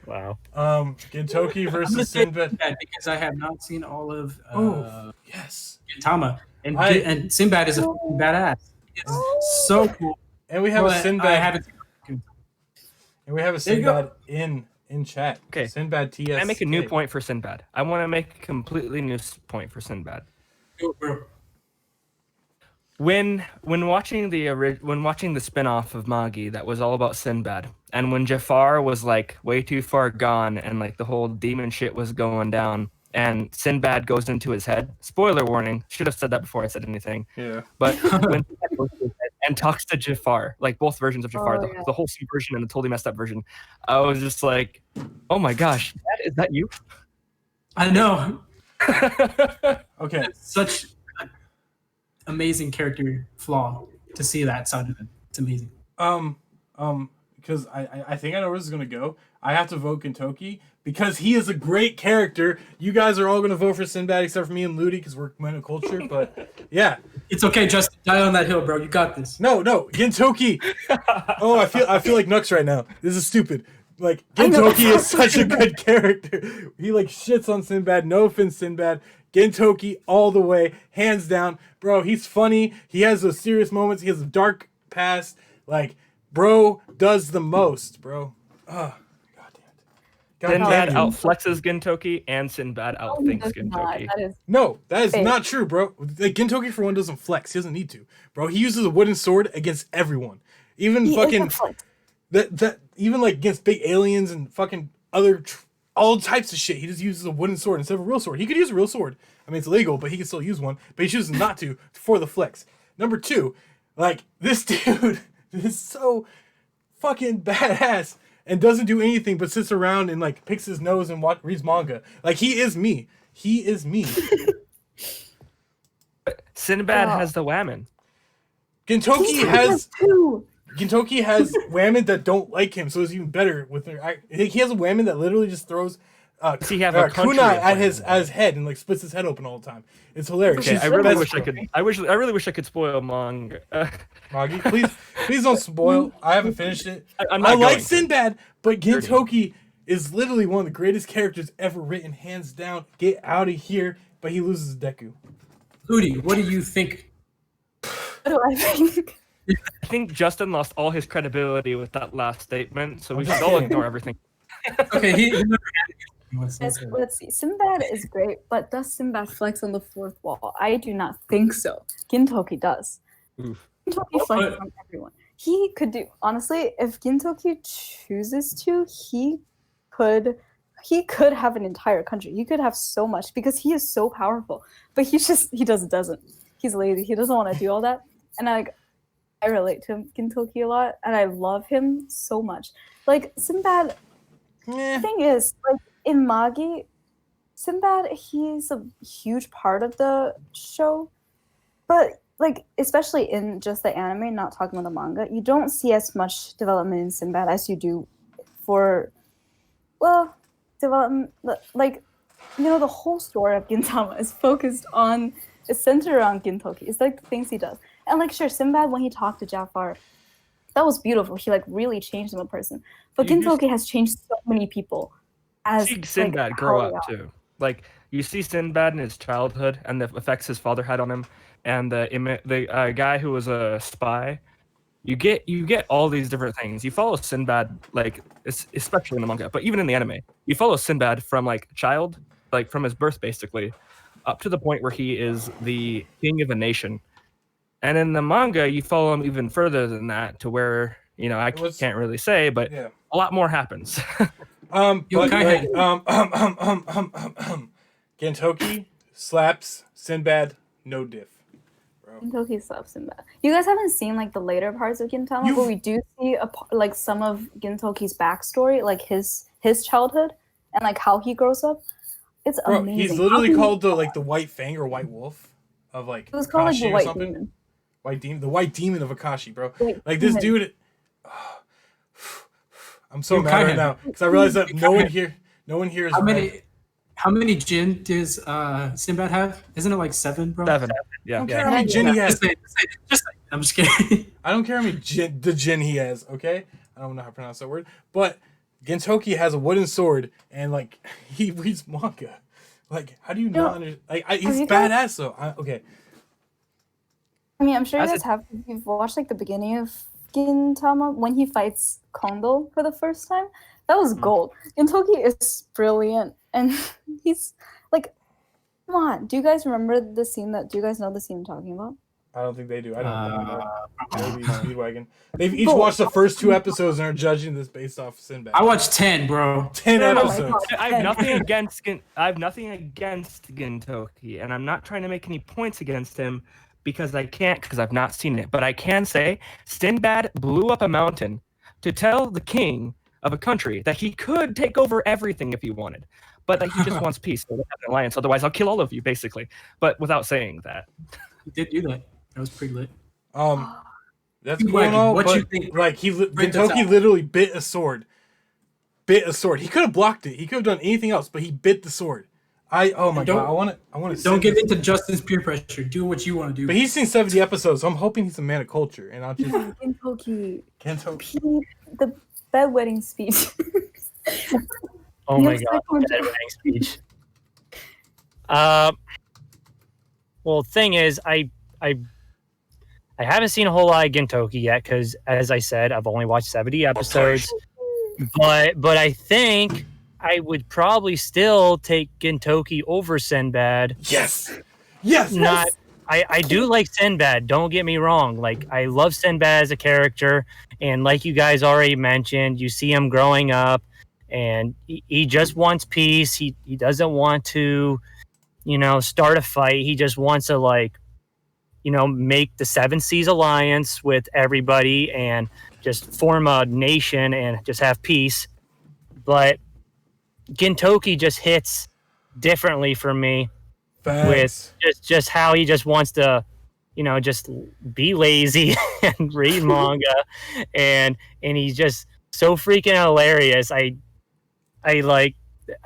wow. Gintoki I'm gonna versus say Sinbad. Sinbad because I have not seen all of Yes. Gintama, and I- and Sinbad is a fucking badass. It's so cool. And we have a But I Sinbad. haven't. And we have a There you go. Sinbad in chat. Okay. Sinbad TS. Can I make a new point for Sinbad? I want to make a completely new point for Sinbad. Go, bro. When watching the spin-off of Magi that was all about Sinbad, and when Jafar was like way too far gone and like the whole demon shit was going down, and Sinbad goes into his head. Spoiler warning. Should have said that before I said anything. Yeah. But when Sinbad goes to his head and talks to Jafar, like both versions of Jafar, Oh, the, yeah. the wholesome version and the totally messed up version, I was just like, oh my gosh, is that you? I know. Okay. It's such an amazing character flaw to see that side of it. It's amazing. Because I think I know where this is gonna go. I have to vote Gintoki because he is a great character. You guys are all gonna vote for Sinbad except for me and Ludi because we're men of culture. But yeah, It's okay, Justin. Die on that hill, bro. You got this. no, Gintoki. Oh, I feel like Nux right now. This is stupid. Like Gintoki is such a good character. He like shits on Sinbad. No offense, Sinbad. Gintoki all the way, hands down, bro. He's funny. He has those serious moments. He has a dark past. Like, bro does the most, bro. Oh, god damn it. God Sinbad damn you. outflexes Gintoki, and Sinbad outthinks Gintoki. That is No, that is Fake. not true, bro. Like, Gintoki, for one, doesn't flex. He doesn't need to. Bro, he uses a wooden sword against everyone. Even he fucking... is a flex. That even like against big aliens and fucking all types of shit. He just uses a wooden sword instead of a real sword. He could use a real sword. I mean, it's illegal, but he can still use one. But he chooses not to for the flex. Number 2, like, this dude is so fucking badass and doesn't do anything but sits around and like picks his nose and reads manga. Like, he is me. He is me. Sinbad Oh. has the whammon. Gintoki has two. Gintoki has women that don't like him, so it's even better with her. He has a women that literally just throws Does he have a country kunai of at his women? head and like splits his head open all the time. It's hilarious. Okay, She's I the really best wish I girl. could. I really wish I could spoil manga. Magi, please don't spoil. I haven't finished it. I'm I not like going to. Sinbad, but Gintoki is literally one of the greatest characters ever written, hands down. Get out of here! But he loses Deku. Hootie, what do you think? What do I think? I think Justin lost all his credibility with that last statement, so we I'm should all kidding. ignore everything. Okay, he never had Let's see. Sinbad is great, but does Sinbad flex on the fourth wall? I do not think so. Gintoki does. Oof. Gintoki flexes on everyone. He could do, honestly, if Gintoki chooses to, he could have an entire country. He could have so much because he is so powerful. But he doesn't. He's lazy. He doesn't want to do all that. And I relate to Gintoki a lot, and I love him so much. Like, Sinbad, the thing is, like, in Magi, Sinbad, he's a huge part of the show, but, like, especially in just the anime, not talking about the manga, you don't see as much development in Sinbad as you do for, well, development, like, you know, the whole story of Gintama is centered around Gintoki. It's like the things he does. And like, sure, Sinbad, when he talked to Jafar, that was beautiful. He like really changed him a person. But Gintoki has changed so many people. As See Sinbad grow up how- too. Like you see Sinbad in his childhood and the effects his father had on him, and the guy who was a spy. You get all these different things. You follow Sinbad, like especially in the manga, but even in the anime, you follow Sinbad from like child, like from his birth basically, up to the point where he is the king of a nation. And in the manga, you follow him even further than that to where, you know, I can't really say, but Yeah. a lot more happens. But Yo, like, Kai-Hen. Gintoki slaps Sinbad, no diff. Gintoki slaps Sinbad. You guys haven't seen like the later parts of Gintama, but we do see like some of Gintoki's backstory, like his childhood and like how he grows up. It's Bro, amazing. he's literally called the White Fang or White Wolf of like It was called like Akashi the or White something. Demon. The White Demon of Akashi, bro. White Like this Demon. dude. I'm so Yo, mad right Kai-Hen. now because I realize that no one here is How many jin does Sinbad have? Isn't it like 7, bro? 7. I Yeah. don't care how many Yeah. jin he has. Just say, I'm just kidding. I don't care how many jin he has. Okay, I don't know how to pronounce that word, but Gintoki has a wooden sword and like he reads manga. Like, how do you not understand? Like, he's you guys- badass though. Okay. I mean, I'm sure you As guys have. If you've watched like the beginning of Gintama when he fights Kondo for the first time. That was gold. Gintoki is brilliant, and he's like, come on. Do you guys remember the scene? Do you guys know the scene I'm talking about? I don't think they do. I don't know. Maybe Uh, Speedwagon. They've each watched the first 2 episodes and are judging this based off Sinbad. I watched 10, bro. 10 Oh my episodes. God. I have nothing against Gintoki, and I'm not trying to make any points against him because I can't, because I've not seen it. But I can say Sinbad blew up a mountain to tell the king of a country that he could take over everything if he wanted, but that he just wants peace. So they have an alliance. Otherwise, I'll kill all of you, basically. But without saying that. He did do that. That was pretty lit. That's Speedwagon, cool and all, what but you think? like Bring this Gintoki out. literally bit a sword. He could have blocked it. He could have done anything else, but he bit the sword. Oh my god, I want to. Don't give in to Justin's peer pressure. Do what you want to do. But he's seen 70 episodes, so I'm hoping he's a man of culture and not just Gintoki, Gintoki. the bedwetting speech. Oh He my looks god, like one of that the- wedding speech. Well, thing is, I haven't seen a whole lot of Gintoki yet because, as I said, I've only watched 70 episodes. But I think I would probably still take Gintoki over Sinbad. Yes. Yes. Not I do like Sinbad, don't get me wrong. Like I love Sinbad as a character, and like you guys already mentioned, you see him growing up and he just wants peace. He doesn't want to, start a fight. He just wants to make the Seven Seas Alliance with everybody and just form a nation and just have peace. But Gintoki just hits differently for me. Facts. With just how he just wants to, just be lazy and read manga, and he's just so freaking hilarious. I like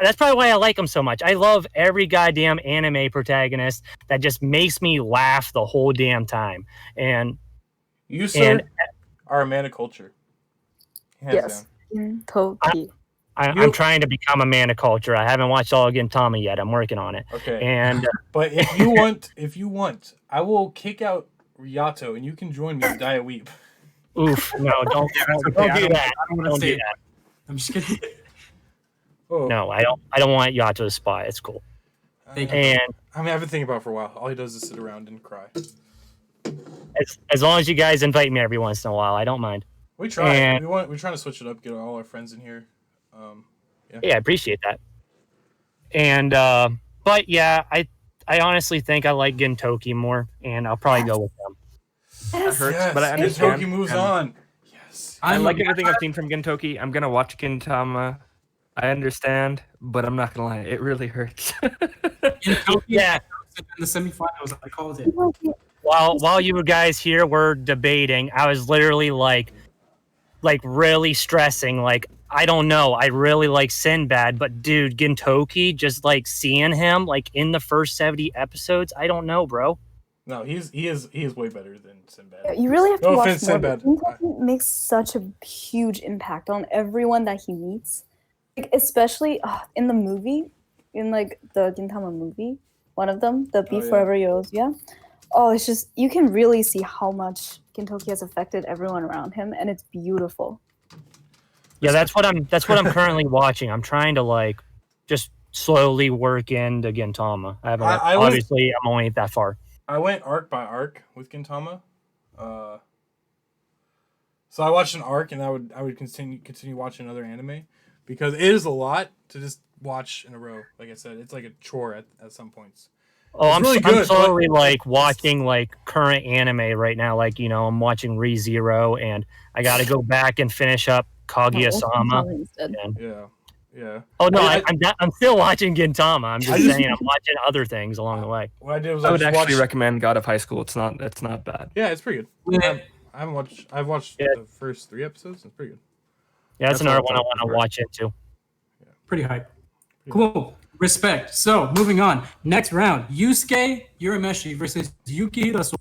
that's probably why I like him so much. I love every goddamn anime protagonist that just makes me laugh the whole damn time. And You, sir, are a man of culture. Hands Yes. down. Toki. I'm trying to become a man of culture. I haven't watched all Gintama yet. I'm working on it. Okay. And But if you want, I will kick out Ryato and you can join me in Dia Weep. oof, no, don't do that. I don't want to Don't say do that. that. I'm just kidding. Oh, No, I don't want Yato to spy. It's cool. Thank you. And I mean, I've been thinking about it for a while. All he does is sit around and cry. as long as you guys invite me every once in a while, I don't mind. We try. And- We're trying to switch it up, get all our friends in here. Yeah, I appreciate that. And but yeah, I honestly think I like Gintoki more, and I'll probably go with them. That hurts, Yes, but I understand. Gintoki moves and on. Yes. I like everything I've seen from Gintoki. I'm gonna watch Gintama. I understand, but I'm not gonna lie, it really hurts. In Yeah. the semifinals, I called it. While you guys here were debating, I was literally like really stressing. Like, I don't know. I really like Sinbad, but dude, Gintoki, just like seeing him like in the first 70 episodes, I don't know, bro. No, he is way better than Sinbad. You really have to No watch offense, more. Sinbad. Gintoki makes such a huge impact on everyone that he meets, like, especially in the movie, in like the Gintama movie, one of them, the Be yeah. Forever Yours, yeah. Oh, it's just you can really see how much Gintoki has affected everyone around him, and it's beautiful. Yeah, that's what I'm currently watching. I'm trying to like just slowly work into Gintama. I haven't obviously I'm only that far. I went arc by arc with Gintama. So I watched an arc, and I would continue watching another anime because it is a lot to just watch in a row. Like I said, it's like a chore at some points. Oh, It's I'm really I'm good, slowly but like watching like current anime right now. Like I'm watching ReZero, and I got to go back and finish up Kaguya-sama. Instead. And, Yeah. oh no, I'm still watching Gintama. I'm just just- saying I'm watching other things along the way. What I did was I would just actually watch. recommend God of High School. It's not bad. Yeah, it's pretty good. Yeah. I've watched Yeah. the first 3 episodes. It's pretty good. Yeah, that's That's another what one I I'm want to talking watch into. Pretty hype. Cool. Respect. So, moving on. Next round. Yusuke Urameshi versus Yuki Hirasu.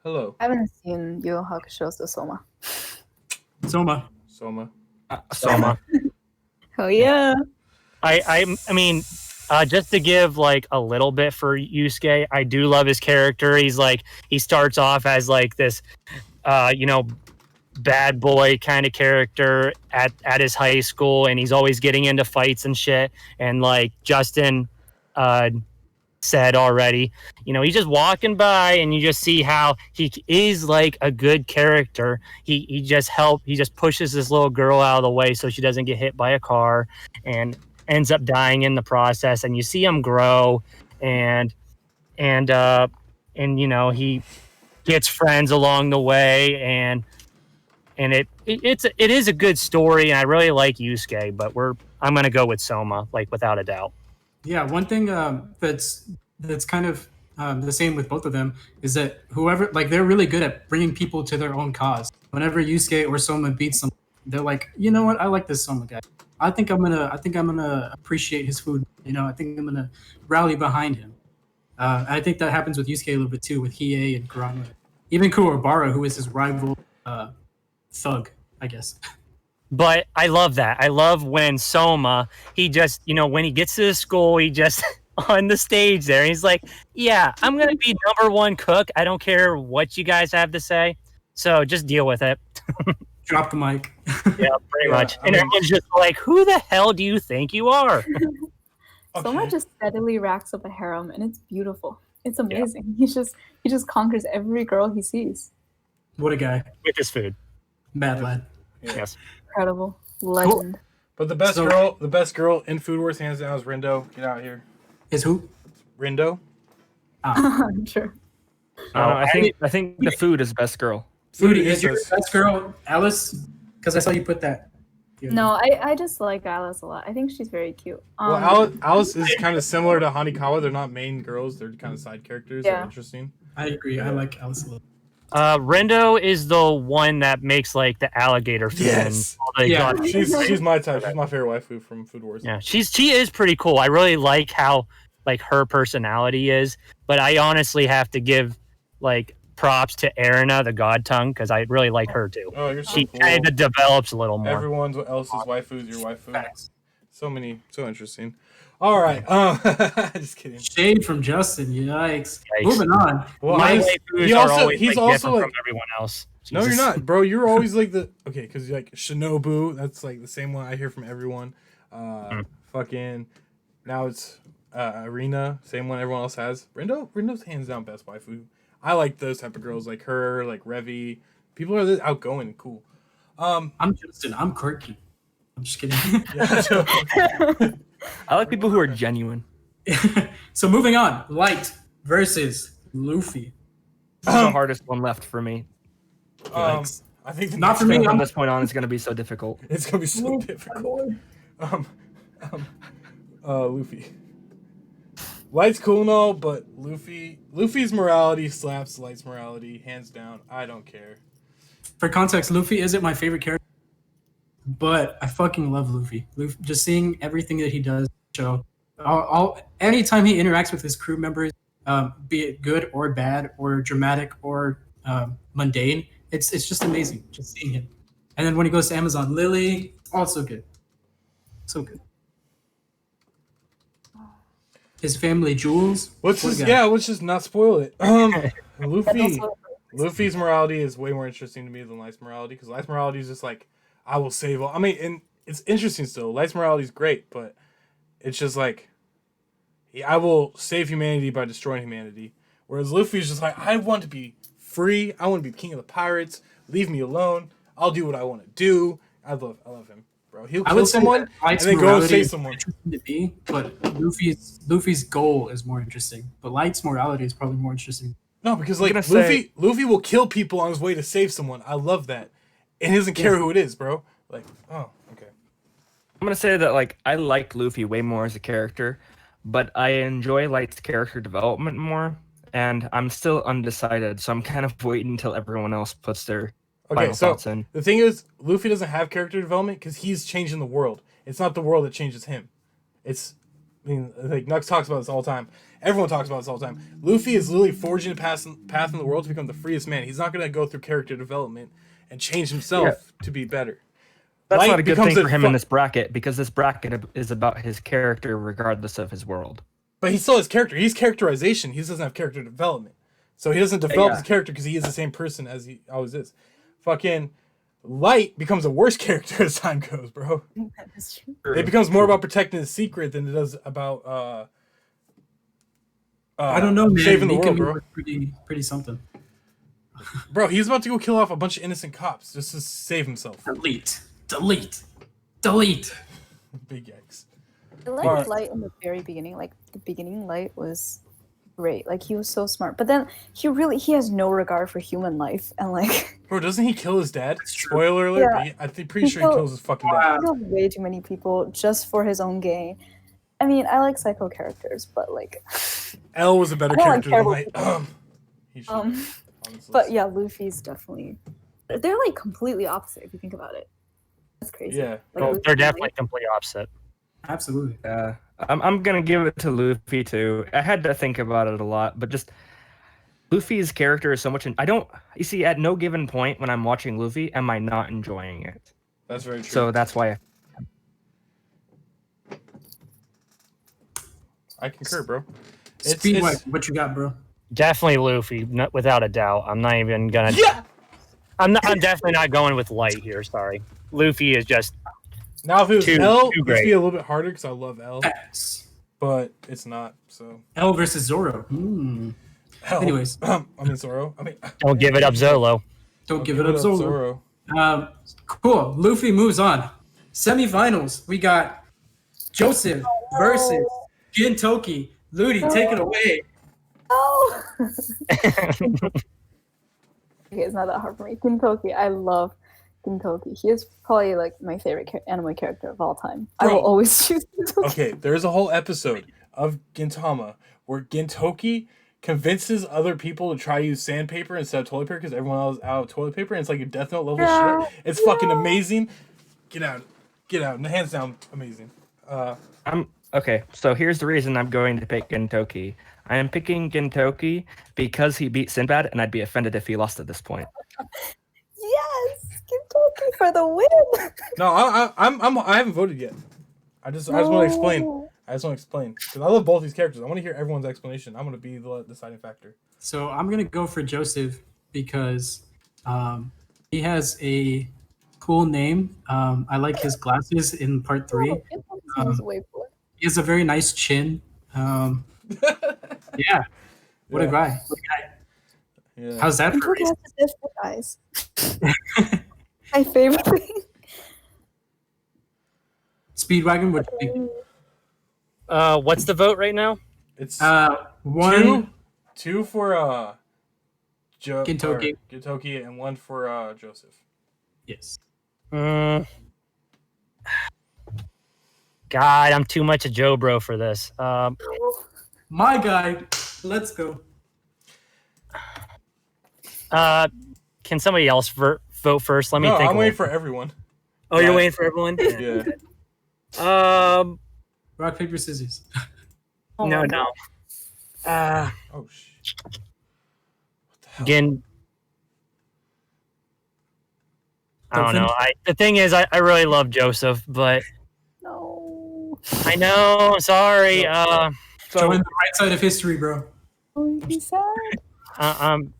Hello, I haven't seen Yu Yu Hakusho, so Soma. Soma. Soma. Soma. Oh yeah. I mean, just to give like a little bit for Yusuke, I do love his character. He's like he starts off as like this, bad boy kind of character at his high school, and he's always getting into fights and shit. And like Justin said already, he's just walking by, and you just see how he is like a good character. He just pushes this little girl out of the way so she doesn't get hit by a car, and ends up dying in the process. And you see him grow, and he gets friends along the way, and it is a good story, and I really like Yusuke, but I'm gonna go with Soma, like without a doubt. Yeah, one thing that's kind of the same with both of them is that whoever, like, they're really good at bringing people to their own cause. Whenever Yusuke or Soma beats them, they're like, you know what, I like this Soma guy. I think I'm gonna appreciate his food. I think I'm gonna rally behind him. I think that happens with Yusuke a little bit too, with Hiei and Kurama. Even Kuwabara, who is his rival thug, I guess. But I love that. I love when Soma, he just, when he gets to the school, he just on the stage there, he's like, yeah, I'm gonna be #1 cook. I don't care what you guys have to say, so just deal with it. Drop the mic. Yeah, pretty Yeah, much. I And mean- everyone's just like, "Who the hell do you think you are?" Soma Okay. just steadily racks up a harem, and it's beautiful. It's amazing. He just conquers every girl he sees. What a guy. With his food. Bad lad. Yeah. Yes. Incredible legend. But the best girl in Food Wars hands down is Rindo. Get out here, Is who? Rindo. Sure. I think the food is best girl. Foodie, is your best girl Alice? Because I saw you put that. No, I just like Alice a lot. I think she's very cute. Well, Alice is kind of similar to Hanikawa. They're not main girls. They're kind of side characters. Yeah. They're interesting. I agree. I like Alice a lot. Rendo is the one that makes like the alligator food. Yes. And all the Yeah. god- She's my type. She's my favorite waifu from Food Wars. Yeah, she is pretty cool. I really like how like her personality is, but I honestly have to give like props to Erina, the God Tongue, because I really like her too. Oh, you're so She cool. kind of develops a little more. Everyone else's waifu is your waifu. Facts. So interesting. All right. Just kidding. Shade from Justin. Yikes. Yikes. Moving on. Well, My Nice. waifus he are also- always he's like, also, different like- from everyone else. No, you're Jesus. not, bro. You're always like because like Shinobu. That's like the same one I hear from everyone. Fucking now it's Arena. Same one everyone else has. Rindo's hands down best waifu. I like those type of girls, like her, like Revi. People are this outgoing and cool. I'm Justin. I'm quirky. I'm just kidding. Yeah, so- I like people who are genuine. So moving on. Light versus Luffy. This is the hardest one left for me. Yikes. I think the Not next for me, one- From I'm- this point on, it's going to be so difficult. It's gonna be so difficult. Luffy. Light's cool and all, but Luffy's morality slaps Light's morality, hands down. I don't care. For context, Luffy isn't my favorite character, but I fucking love Luffy. Just seeing everything that he does show. Anytime he interacts with his crew members, be it good or bad or dramatic or mundane, it's just amazing just seeing him. And then when he goes to Amazon Lily, also good. So good. His family, Jules. Let's what a just guy. let's just not spoil it. Luffy. Also- Luffy's morality is way more interesting to me than Light's morality, because Light's morality is just like, I will save all. I mean, and it's interesting still. Light's morality is great, but it's just like, I will save humanity by destroying humanity. Whereas Luffy's just like, I want to be free. I want to be king of the pirates. Leave me alone. I'll do what I want to do. I love him, bro. He'll I kill would say someone that and Light's then go and morality save is someone. interesting to be, but Luffy's goal is more interesting. But Light's morality is probably more interesting. No, because like gonna say- Luffy will kill people on his way to save someone. I love that, and he doesn't care who it is, bro. Like, oh, okay. I'm going to say that like I like Luffy way more as a character, but I enjoy Light's character development more, and I'm still undecided, so I'm kind of waiting until everyone else puts their Okay, final so thoughts in. the thing is, Luffy doesn't have character development because he's changing the world. It's not the world that changes him. It's, I mean, like Nux talks about this all the time. Everyone talks about this all the time. Luffy is literally forging a path in the world to become the freest man. He's not gonna go through character development and change himself to be better. That's Light not a good becomes thing for him in fu- this bracket, because this bracket is about his character regardless of his world. But he still has character. He's characterization. He just doesn't have character development. So he doesn't develop Yeah. his character because he is the same person as he always is. Fucking Light becomes a worse character as time goes, bro. That's true. It becomes more about protecting the secret than it does about I don't know, man. saving the Making world, me bro. look pretty something. Bro, he's about to go kill off a bunch of innocent cops just to save himself. Delete. Big yikes. I liked Alright. Light in the very beginning. Like the beginning, Light was great. Like he was so smart, but then he has no regard for human life, and like Bro, doesn't he kill his dad? That's true. Spoiler alert. Yeah. I'm pretty sure he killed- kills his fucking dad. he kills way too many people just for his own gain. I mean, I like psycho characters, but like, L was a better I don't character care than about Light. He should um, be on this but list. yeah, Luffy's definitely. They're like completely opposite if you think about it. That's crazy. Yeah. Like, Oh, Luffy they're and definitely Light. complete opposite. Absolutely. I'm gonna give it to Luffy too. I had to think about it a lot, but just Luffy's character is so much. You see, at no given point when I'm watching Luffy, am I not enjoying it? That's very true. So that's why. I concur, bro. Speedway, what you got, bro? Definitely Luffy, without a doubt. I'm not even gonna. Yeah. I'm definitely not going with Light here. Sorry. Luffy is just Now, if it was Too L, it'd great. be a little bit harder because I love L, Yes. but it's not. So L versus Zoro. Hmm. L. Anyways. I mean Zoro. I mean, don't give it up, Zolo. Don't give it up, Zoro. Zoro. Cool. Luffy moves on. Semifinals. We got Joseph versus Gintoki. Ludi, take it away. Oh. Okay, it's not that hard for me. Gintoki, I love Gintoki. He is probably like my favorite anime character of all time. I Bro. will always choose Gintoki. Okay, there's a whole episode of Gintama where Gintoki convinces other people to try to use sandpaper instead of toilet paper because everyone else is out of toilet paper. And it's like a Death Note level shit. It's fucking amazing. Get out. Hands down, amazing. Okay, so here's the reason I'm going to pick Gintoki. I am picking Gintoki because he beat Sinbad, and I'd be offended if he lost at this point. Yes, Gintoki for the win. No, I haven't voted yet. I just want to explain. I just want to explain because I love both these characters. I want to hear everyone's explanation. I'm going to be the deciding factor. So I'm going to go for Joseph because he has a cool name. I like his glasses in part 3. Gintoki was way cooler. He has a very nice chin. Yeah. What a guy. Yeah. How's that for Gintoki has the different eyes. My favorite thing. Speedwagon, what do you think? What's the vote right now? It's One. two for Gintoki. Gintoki, and one for Joseph. Yes. God, I'm too much a Joe bro for this. My guy. Let's go. Can somebody else vote first? Let me think. I'm waiting for everyone. Oh, you're waiting for everyone? Yeah. Rock, paper, scissors. No. Oh shit. What the hell? Again, I don't know. The thing is, I really love Joseph, but No. I know. Sorry. Join the right side of history, bro. Oh, he's sad. I'm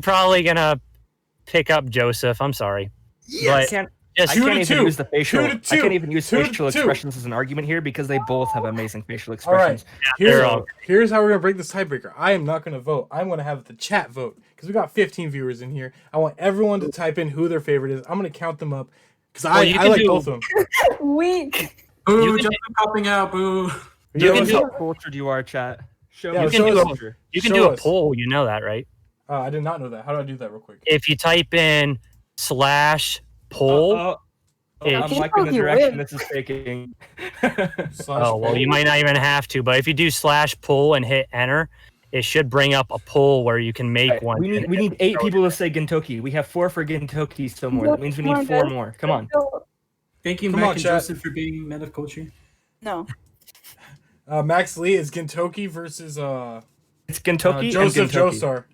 probably gonna pick up Joseph. I'm sorry, I but can't just Two to even two. use the facial. Two to two. I can't even use Two to facial two. expressions as an argument here because they both have amazing facial All right. expressions. Here's how we're gonna break this tiebreaker. I am not gonna vote. I'm gonna have the chat vote because we got 15 viewers in here. I want everyone to type in who their favorite is. I'm gonna count them up because I like both of them. Weak. Boo, You can Joseph popping out, boo. You can How do- cultured you are, chat. Show Yeah, me you can show do us. culture. you can Show do a us. poll. You know that, right? I did not know that. How do I do that real quick? If you type in /poll. I'm Gintoki liking the direction wins. this is taking. Oh, well, you might not even have to, but if you do /poll and hit enter, it should bring up a poll where you can make Right, one. we need 8 people to say Gintoki. We have 4 for Gintoki still more. That means we need 4 more. Come on. Thank you, Come Mac on, and chat. Joseph, for being men of culture. No. Max Lee is Gintoki versus It's Gintoki Joseph and Gintoki. Joestar.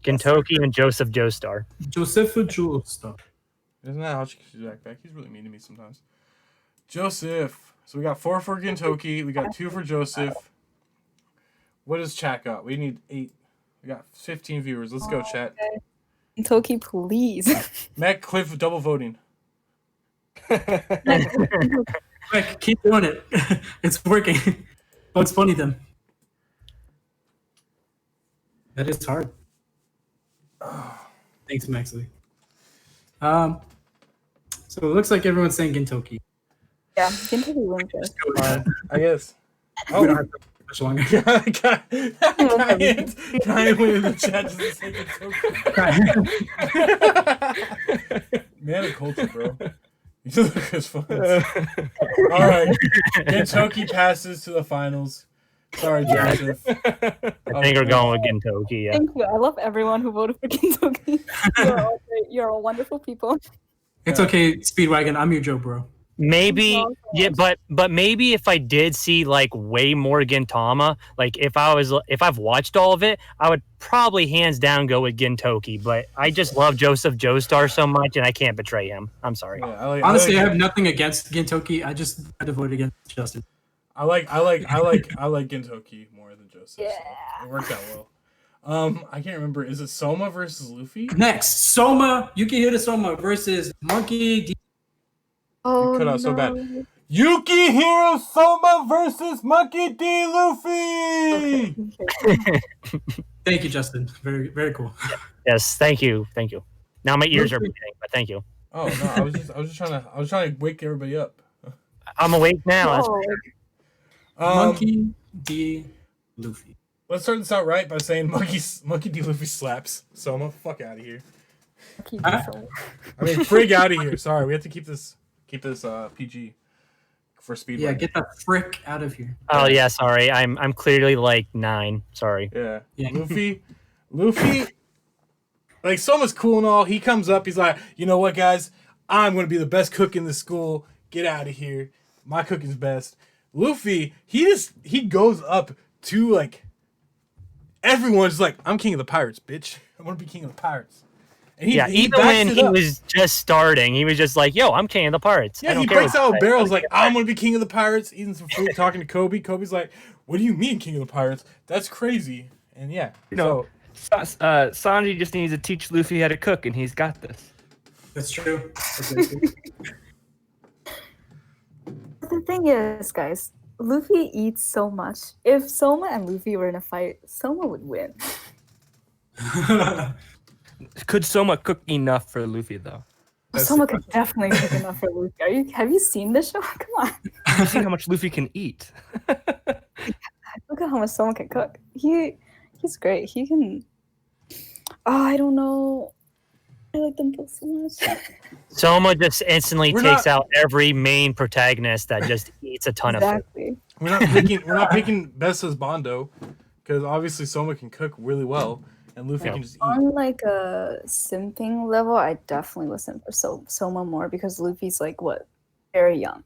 Gintoki and Joseph Joestar. Joseph Joestar. Isn't that how she's back? He's really mean to me sometimes. Joseph. So we got 4 for Gintoki. We got 2 for Joseph. What does chat got? We need 8. We got 15 viewers. Let's go, chat. Gintoki, please. Mac, Cliff, double voting. Quick, keep doing it. It's working. What's funny then? That is hard. Thanks, Maxley. So it looks like everyone's saying Gintoki. Yeah, Gintoki wins this. I guess. We Oh, don't have to much longer. Ryan went in the chat just to say Gintoki. Man of culture, bro. You look as fun. All right. Gintoki passes to the finals. Sorry, Joseph. I think we're going with Gintoki, yeah. Thank you. I love everyone who voted for Gintoki. You're all great. You're all wonderful people. It's okay, Speedwagon. I'm your Joe, bro. Maybe, yeah, but maybe if I did see like way more Gintama, like if I've watched all of it, I would probably hands down go with Gintoki. But I just love Joseph Joestar so much, and I can't betray him. I'm sorry. Yeah, Honestly, I have nothing against Gintoki. I just had to vote against Justin. I like Gintoki more than Joseph. Yeah. So it worked out well. I can't remember. Is it Soma versus Luffy? Next, Soma, Yukihiro Soma versus Monkey D. Oh cut no. out so bad. Yukihiro Soma versus Monkey D. Luffy. Thank you, Justin. Very, very cool. Yes, thank you. Now my ears are bleeding, but thank you. Oh no, I was just trying to wake everybody up. I'm awake now. That's Oh, Monkey D. Luffy. Let's start this out right by saying Monkey D. Luffy slaps Soma. Fuck out of here. keep Huh? it so- I mean, frig out of here. Sorry, we have to keep this PG for speed. Yeah, running. get the frick out of here. Oh yeah, sorry. I'm clearly like 9. Sorry. Yeah. Yeah. Luffy, like Soma's cool and all. He comes up, he's like, you know what, guys? I'm gonna be the best cook in the school. Get out of here. My cooking's best. Luffy, he goes up to like everyone's like, I'm king of the pirates, bitch. I wanna be king of the pirates. And Yeah, he even backs when it he up. was just starting, he was just like, "Yo, I'm king of the pirates." I Yeah, don't he care breaks what out you a say. barrel's like, I'm gonna be king of the pirates, eating some food, talking to Kobe. Kobe's like, what do you mean king of the pirates? That's crazy. And yeah, You know, Sanji just needs to teach Luffy how to cook, and he's got this. That's true. The thing is, guys, Luffy eats so much. If Soma and Luffy were in a fight, Soma would win. Could Soma cook enough for Luffy though? That's Soma the could definitely cook enough for Luffy. Have you seen this show? Come on. You see how much Luffy can eat. Look at how much Soma can cook. He's great. He can. Oh, I don't know. I like them both so much. Soma just instantly We're takes not- out every main protagonist that just eats a ton of food. Exactly. We're not picking best as Bondo, because obviously Soma can cook really well, and Luffy Yeah. can just eat. On like a simping level, I definitely listen for Soma more because Luffy's like what, very young.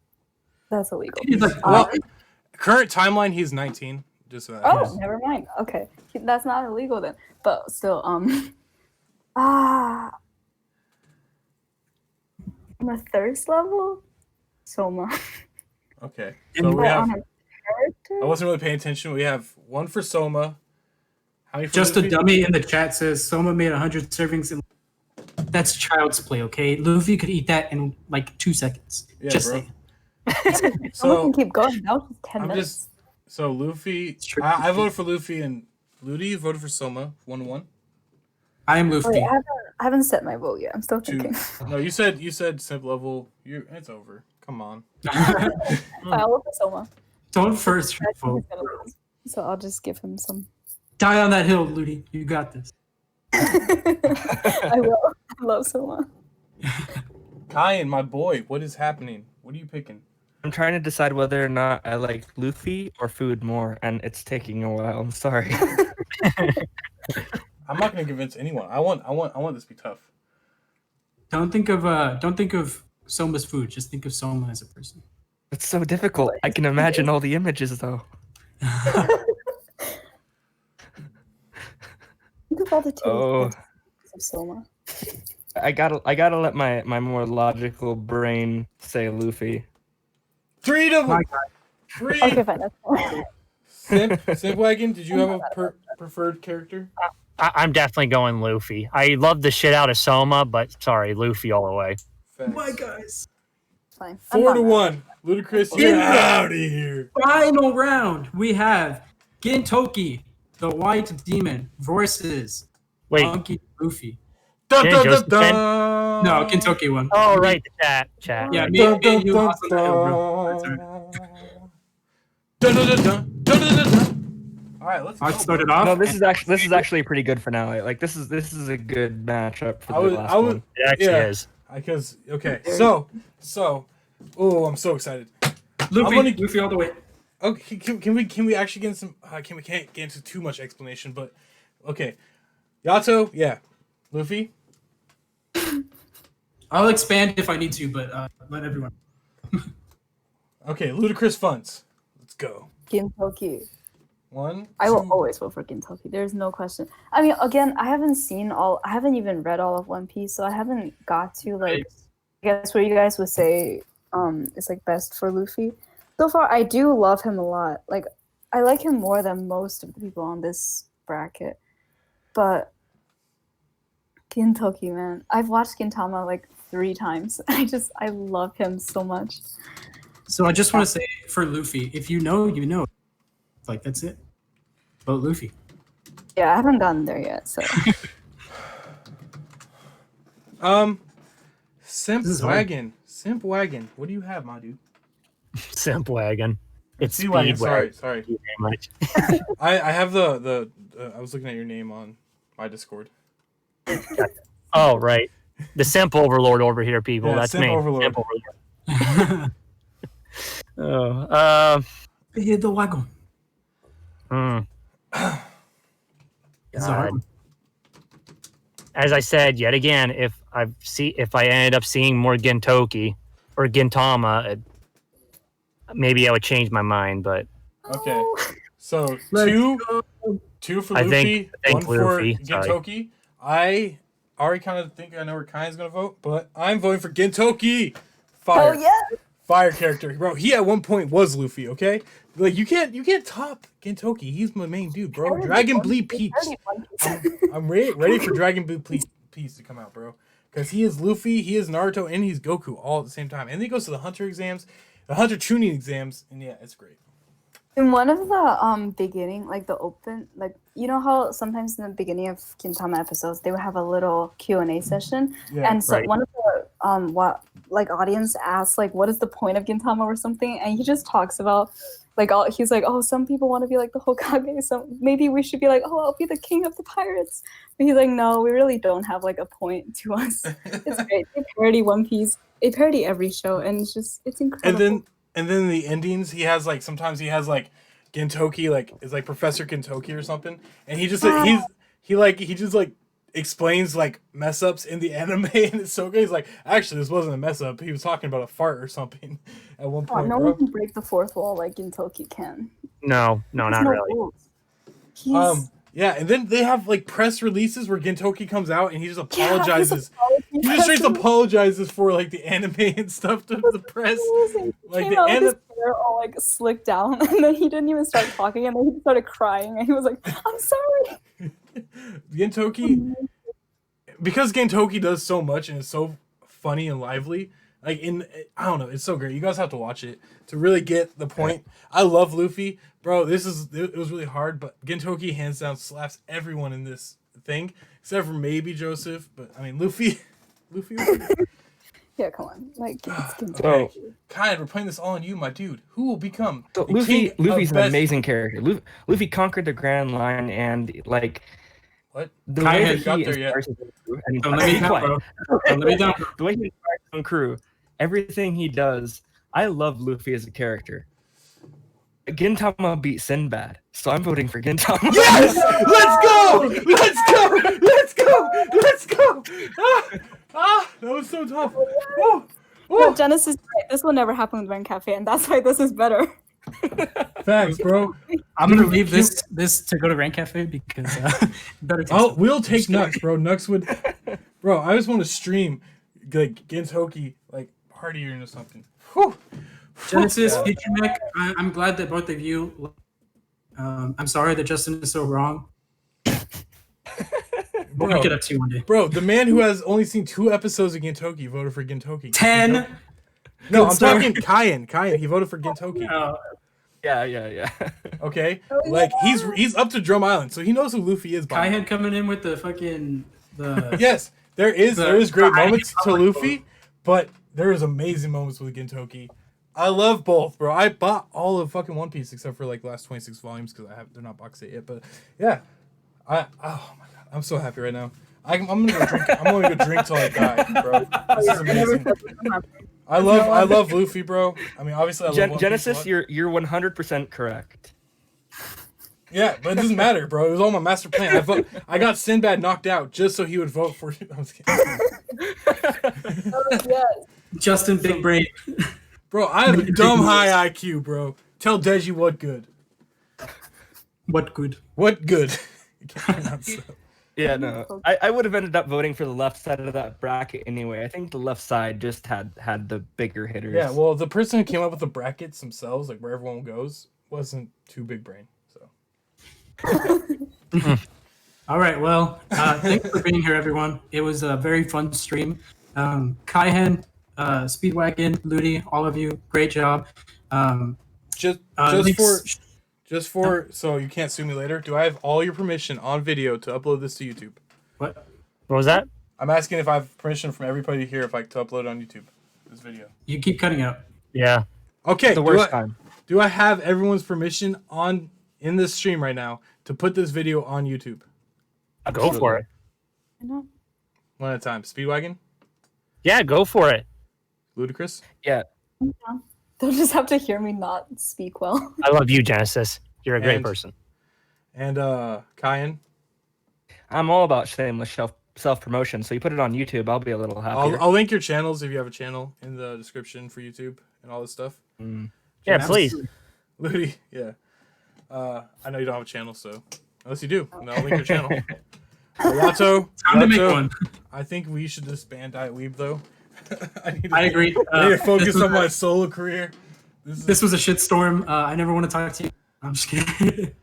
That's illegal. He's like, Well, current timeline, he's 19. Just so that Oh, helps. never mind. Okay, that's not illegal then. But still, on a thirst level, Soma. Okay. And So we But have. on a character, I wasn't really paying attention. We have one for Soma. How many for just a Luffy? dummy in the chat says Soma made 100 servings. That's child's play, okay? Luffy could eat that in like 2 seconds. Yeah, Just bro. saying. Soma So can keep going. That was just 10 I'm minutes. just so Luffy. True. I voted for Luffy and Ludi voted for Soma. 1-1. I am Luffy. Wait, I haven't set my vote yet. I'm still Two. thinking. No, you said simp level. It's over. Come on. I'll look at Soma. Don't first I think vote. he's gonna lose. So I'll just give him some. Die on that hill, Ludi. You got this. I will. I love Soma. Kyan, my boy, what is happening? What are you picking? I'm trying to decide whether or not I like Luffy or food more, and it's taking a while. I'm sorry. I'm not gonna convince anyone. I want this to be tough. Don't think of Soma's food. Just think of Soma as a person. It's so difficult. I can imagine all the images though. Think of all the two Oh. of Soma. I gotta let my more logical brain say Luffy. 3 to My 3. Okay, fine. That's fine. Simp Wagon, did you have a preferred character? I'm definitely going Luffy. I love the shit out of Soma, but sorry, Luffy all the way. Facts. My guys. Fine. I'm 4 not to mad. 1. Ludicrous, you're out of here. Final round. We have Gintoki, the White Demon, versus Wait, Monkey Luffy. Dun, dun, dun, Joseph dun. No, Gintoki won. oh right, the chat. Yeah, right. me Dun, and dun, you dun, lost on that hill, bro. That's all right. dun, dun, dun, dun, dun, dun, dun, dun. All right, let's go. I'll start it off. No, this is actually pretty good for now. Like this is a good matchup for I the was- last I was- one. It actually Yeah. is. Because okay, so oh, I'm so excited. Luffy, I'm gonna- Luffy all the way. Okay, can we actually get in some? We can't get into too much explanation, but okay, Yato, yeah, Luffy. I'll expand if I need to, but let everyone. Okay, Ludicrous Funds. Let's go. Gintoki. 1. I will 2. always vote for Gintoki. There's no question. I mean, again, I haven't even read all of One Piece, so I haven't got to like, I guess where you guys would say, is like best for Luffy. So far, I do love him a lot. Like, I like him more than most of the people on this bracket. But Gintoki, man, I've watched Gintama like 3 times. I love him so much. So I just want to say for Luffy, if you know, you know. Like that's it. Vote Luffy. Yeah, I haven't gotten there yet, so. Simp This is hard. Wagon. Simp Wagon. What do you have, my dude? Simp wagon. It's Sea Wagon. speed wagon. Sorry. Thank you very much. I have the I was looking at your name on my Discord. Oh, right. The simp overlord over here, people. Yeah, That's simp me. overlord. Simp overlord. Oh, The wagon. This is a hard God. one. As I said yet again, if I ended up seeing more Gintoki or Gintama, maybe I would change my mind. But Okay. So Let's two for I Luffy, think one Luffy, for sorry. Gintoki. I already kind of think I know where Kyan's gonna vote, but I'm voting for Gintoki. Fire. Oh yeah. Fire character, bro. He at one point was Luffy. Okay, like you can't top Gintoki. He's my main dude, bro. Dragon Bleed Peaks. I'm ready for Dragon Bleed Peaks to come out, bro. Because he is Luffy, he is Naruto, and he's Goku all at the same time. And then he goes to the Hunter exams, the Hunter tuning exams, and yeah, it's great. In one of the beginning, like the open, like you know how sometimes in the beginning of Gintama episodes they would have a little Q&A session, Yeah, and so right. one of the audience asks like what is the point of Gintama or something, and he just talks about like he's like, oh, some people want to be like the Hokage, so maybe we should be like, oh, I'll be the king of the pirates. But he's like, no, we really don't have like a point to us. It's great. They parody One Piece. They parody every show, and it's incredible. And then the endings, he has like sometimes he has like Gintoki like is like Professor Gintoki or something, and he just he just explains like mess ups in the anime, and it's so good. He's like, actually, this wasn't a mess up. He was talking about a fart or something at one Oh, point, no bro. one can break the fourth wall like Gintoki can. no, There's not no really. rules. He's Yeah, and then they have like press releases where Gintoki comes out and he just apologizes. He just straight apologizes for like the anime and stuff to the press. Like the anime anime. hair all like slicked down, and then he didn't even start talking, and then he started crying, and he was like, "I'm sorry." Gintoki, because Gintoki does so much and is so funny and lively. Like I don't know, it's so great. You guys have to watch it to really get the point. I love Luffy, bro. It was really hard, but Gintoki hands down slaps everyone in this thing except for maybe Joseph. But I mean, Luffy. Yeah, come on, like it's Gintoki. Okay, Kyan, we're playing this all on you, my dude. Who will become So the king Luffy's of an best... amazing character. Luffy conquered the Grand Line, and like What? the Kai way had that got he there yet. inspires his own crew, and Don't let me down, bro. Don't let me down. the way he inspires his own crew, everything he does, I love Luffy as a character. Gintama beat Sinbad, so I'm voting for Gintama. Yes! Let's go! Let's go! Let's go! Let's go! That was so tough. Oh, No, Genesis, this will never happen with Ren Cafe, and that's why this is better. Facts, bro. I'm gonna leave this to go to Rank Cafe because better. Oh, we'll take Nux, bro. Nux would, bro. I just want to stream like Gintoki like partier or something. Whew. Genesis, Future Mech, I'm glad that both of you. I'm sorry that Justin is so wrong. We'll make it up to you one day. Bro, the man who has only seen 2 episodes of Gintoki voted for Gintoki. 10. No, I'm Good start. talking Kyan. Kyan, he voted for Gintoki. Yeah. Okay, like he's up to Drum Island, so he knows who Luffy is. Kai By now. had coming in with the fucking the. Yes, there is great I- moments to Luffy, but there is amazing moments with Gintoki. I love both, bro. I bought all of fucking One Piece except for like the last 26 volumes because they're not box set yet. But yeah, oh my god, I'm so happy right now. I'm gonna go drink. I'm gonna go drink till I die, bro. This is amazing. I love Luffy, bro. I mean, obviously, I love One Piece a Genesis, lot. you're 100% correct. Yeah, but it doesn't matter, bro. It was all my master plan. I got Sinbad knocked out just so he would vote for it. I was kidding. Yes. Justin Big Brain. Bro, I have a dumb high IQ, bro. Tell Deji what good. What good? What good? I can't pronounce that. Yeah, no. I would have ended up voting for the left side of that bracket anyway. I think the left side just had the bigger hitters. Yeah, well, the person who came up with the brackets themselves, like where everyone goes, wasn't too big brain. So All right. Well, thanks for being here, everyone. It was a very fun stream. Kaihen, Speedwagon, Ludi, all of you, great job. Just links- for so you can't sue me later. Do I have all your permission on video to upload this to YouTube? What? What was that? I'm asking if I have permission from everybody here if I to upload it on YouTube. This video. You keep cutting out. Yeah. Okay. The worst time. Do I have everyone's permission in this stream right now to put this video on YouTube? Go for it. I know. One at a time. Speedwagon? Yeah, go for it. Ludicrous? Yeah. They'll just have to hear me not speak well. I love you, Genesis. You're a great And- person. And Kyan? I'm all about shameless self promotion. So you put it on YouTube, I'll be a little happier. I'll link your channels if you have a channel in the description for YouTube and all this stuff. Yeah, please. Ludi, yeah. I know you don't have a channel, so unless you do, then I'll link your channel. Yato, Time to make one. I think we should disband Diet Weeb though. I I agree. I need to focus this was- on my solo career. This was a shitstorm. I never want to talk to you. I'm just kidding.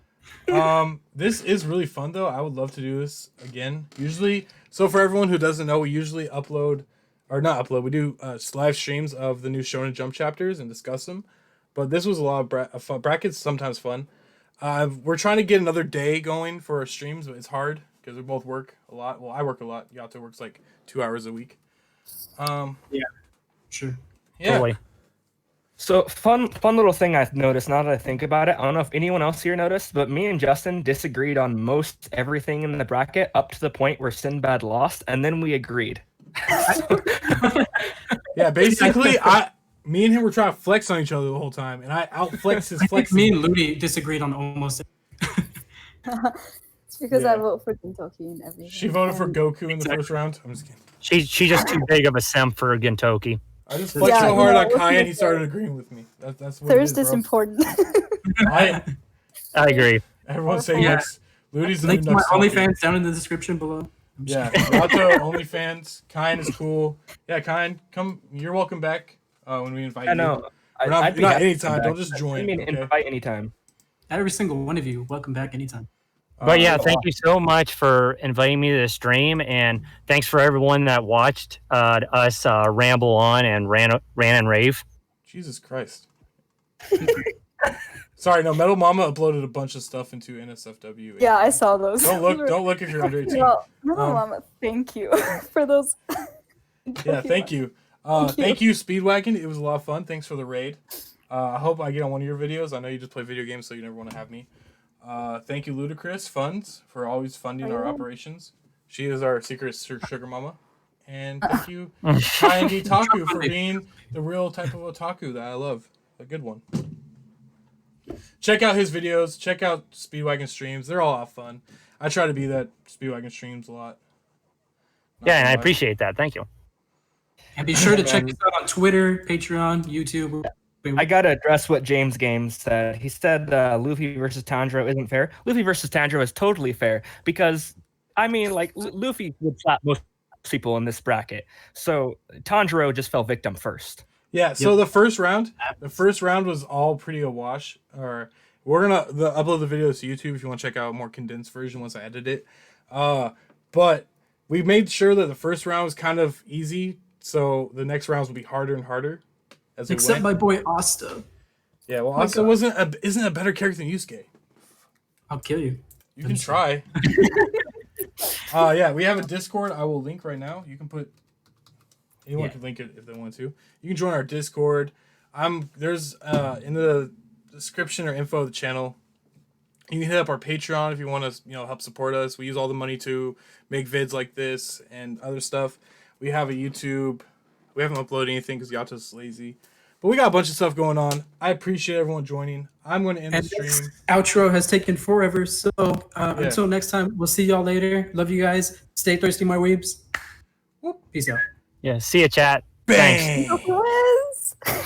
This is really fun though. I would love to do this again. Usually, so for everyone who doesn't know, we usually upload, or not upload. We do live streams of the new Shonen Jump chapters and discuss them. But this was a lot of fun. Brackets sometimes fun. We're trying to get another day going for our streams, but it's hard because we both work a lot. Well, I work a lot. Yato works like 2 hours a week. Sure. Yeah. Totally. So fun little thing I've noticed now that I think about it. I don't know if anyone else here noticed, but me and Justin disagreed on most everything in the bracket up to the point where Sinbad lost, and then we agreed. Yeah, basically, me and him were trying to flex on each other the whole time, and I outflexed his I think flexing. me and Ludi disagreed on almost. It's because Yeah. I vote for Kentucky and everything. She voted for and- Goku in the first round. I'm just kidding. She's just too big of a simp for Gintoki. I just flexed Yeah, so hard no, on Kai, and he it's started agreeing with me. That's what it is, Thirst is bro. important. I agree. Everyone's saying Yeah. yes. Ludi's the Link to my next topic. OnlyFans down in the description below. I'm just Yeah, kidding. Yato, OnlyFans. Kyan is cool. Yeah, Kyan, come. You're welcome back when we invite I you. know. We're not, I'd be not happy to anytime. come Don't back. just join. I mean, okay? invite anytime. Every single one of you, welcome back anytime. But yeah, thank you so much for inviting me to the stream, and thanks for everyone that watched us ramble on and ran and rave. Jesus Christ. Sorry, no. Metal Mama uploaded a bunch of stuff into NSFW. Yeah, I saw those. Don't look if you're under 18. Well, no, Um, Mama, thank you for those. Yeah, thank you. Thank you, Speedwagon. It was a lot of fun. Thanks for the raid. I hope I get on one of your videos. I know you just play video games, so you never want to have me. Thank you, LudicrousFunds, for always funding our operations. She is our secret sugar mama. And thank you, Kai Taku, for being the real type of otaku that I love. A good one. Check out his videos. Check out Speedwagon streams. They're all a lot of fun. I try to be that Speedwagon streams a lot. Yeah, and I Not much. appreciate that. Thank you. And be sure to check us out on Twitter, Patreon, YouTube. I gotta address what James Games said. He said Luffy versus Tanjiro isn't fair. Luffy versus Tanjiro is totally fair because, I mean, like Luffy would slap most people in this bracket. So Tanjiro just fell victim first. Yeah, so the first round was all pretty a wash. Or we're gonna upload the videos to YouTube if you want to check out a more condensed version once I edit it. But we made sure that the first round was kind of easy, so the next rounds will be harder and harder as we Except went. my boy Asta. Yeah, well, my Asa God. isn't a better character than Yusuke. I'll kill you. You can try. Yeah, we have a Discord. I will link right now. You can put. Anyone Yeah. can link it if they want to. You can join our Discord. There's in the description or info of the channel. You can hit up our Patreon if you want to, help support us. We use all the money to make vids like this and other stuff. We have a YouTube. We haven't uploaded anything because Yato's lazy. But we got a bunch of stuff going on. I appreciate everyone joining. I'm going to end the And stream. this outro has taken forever. So until next time, we'll see y'all later. Love you guys. Stay thirsty, my weebs. Peace out. Yeah, see ya, chat. Thanks. Bang! Quiz.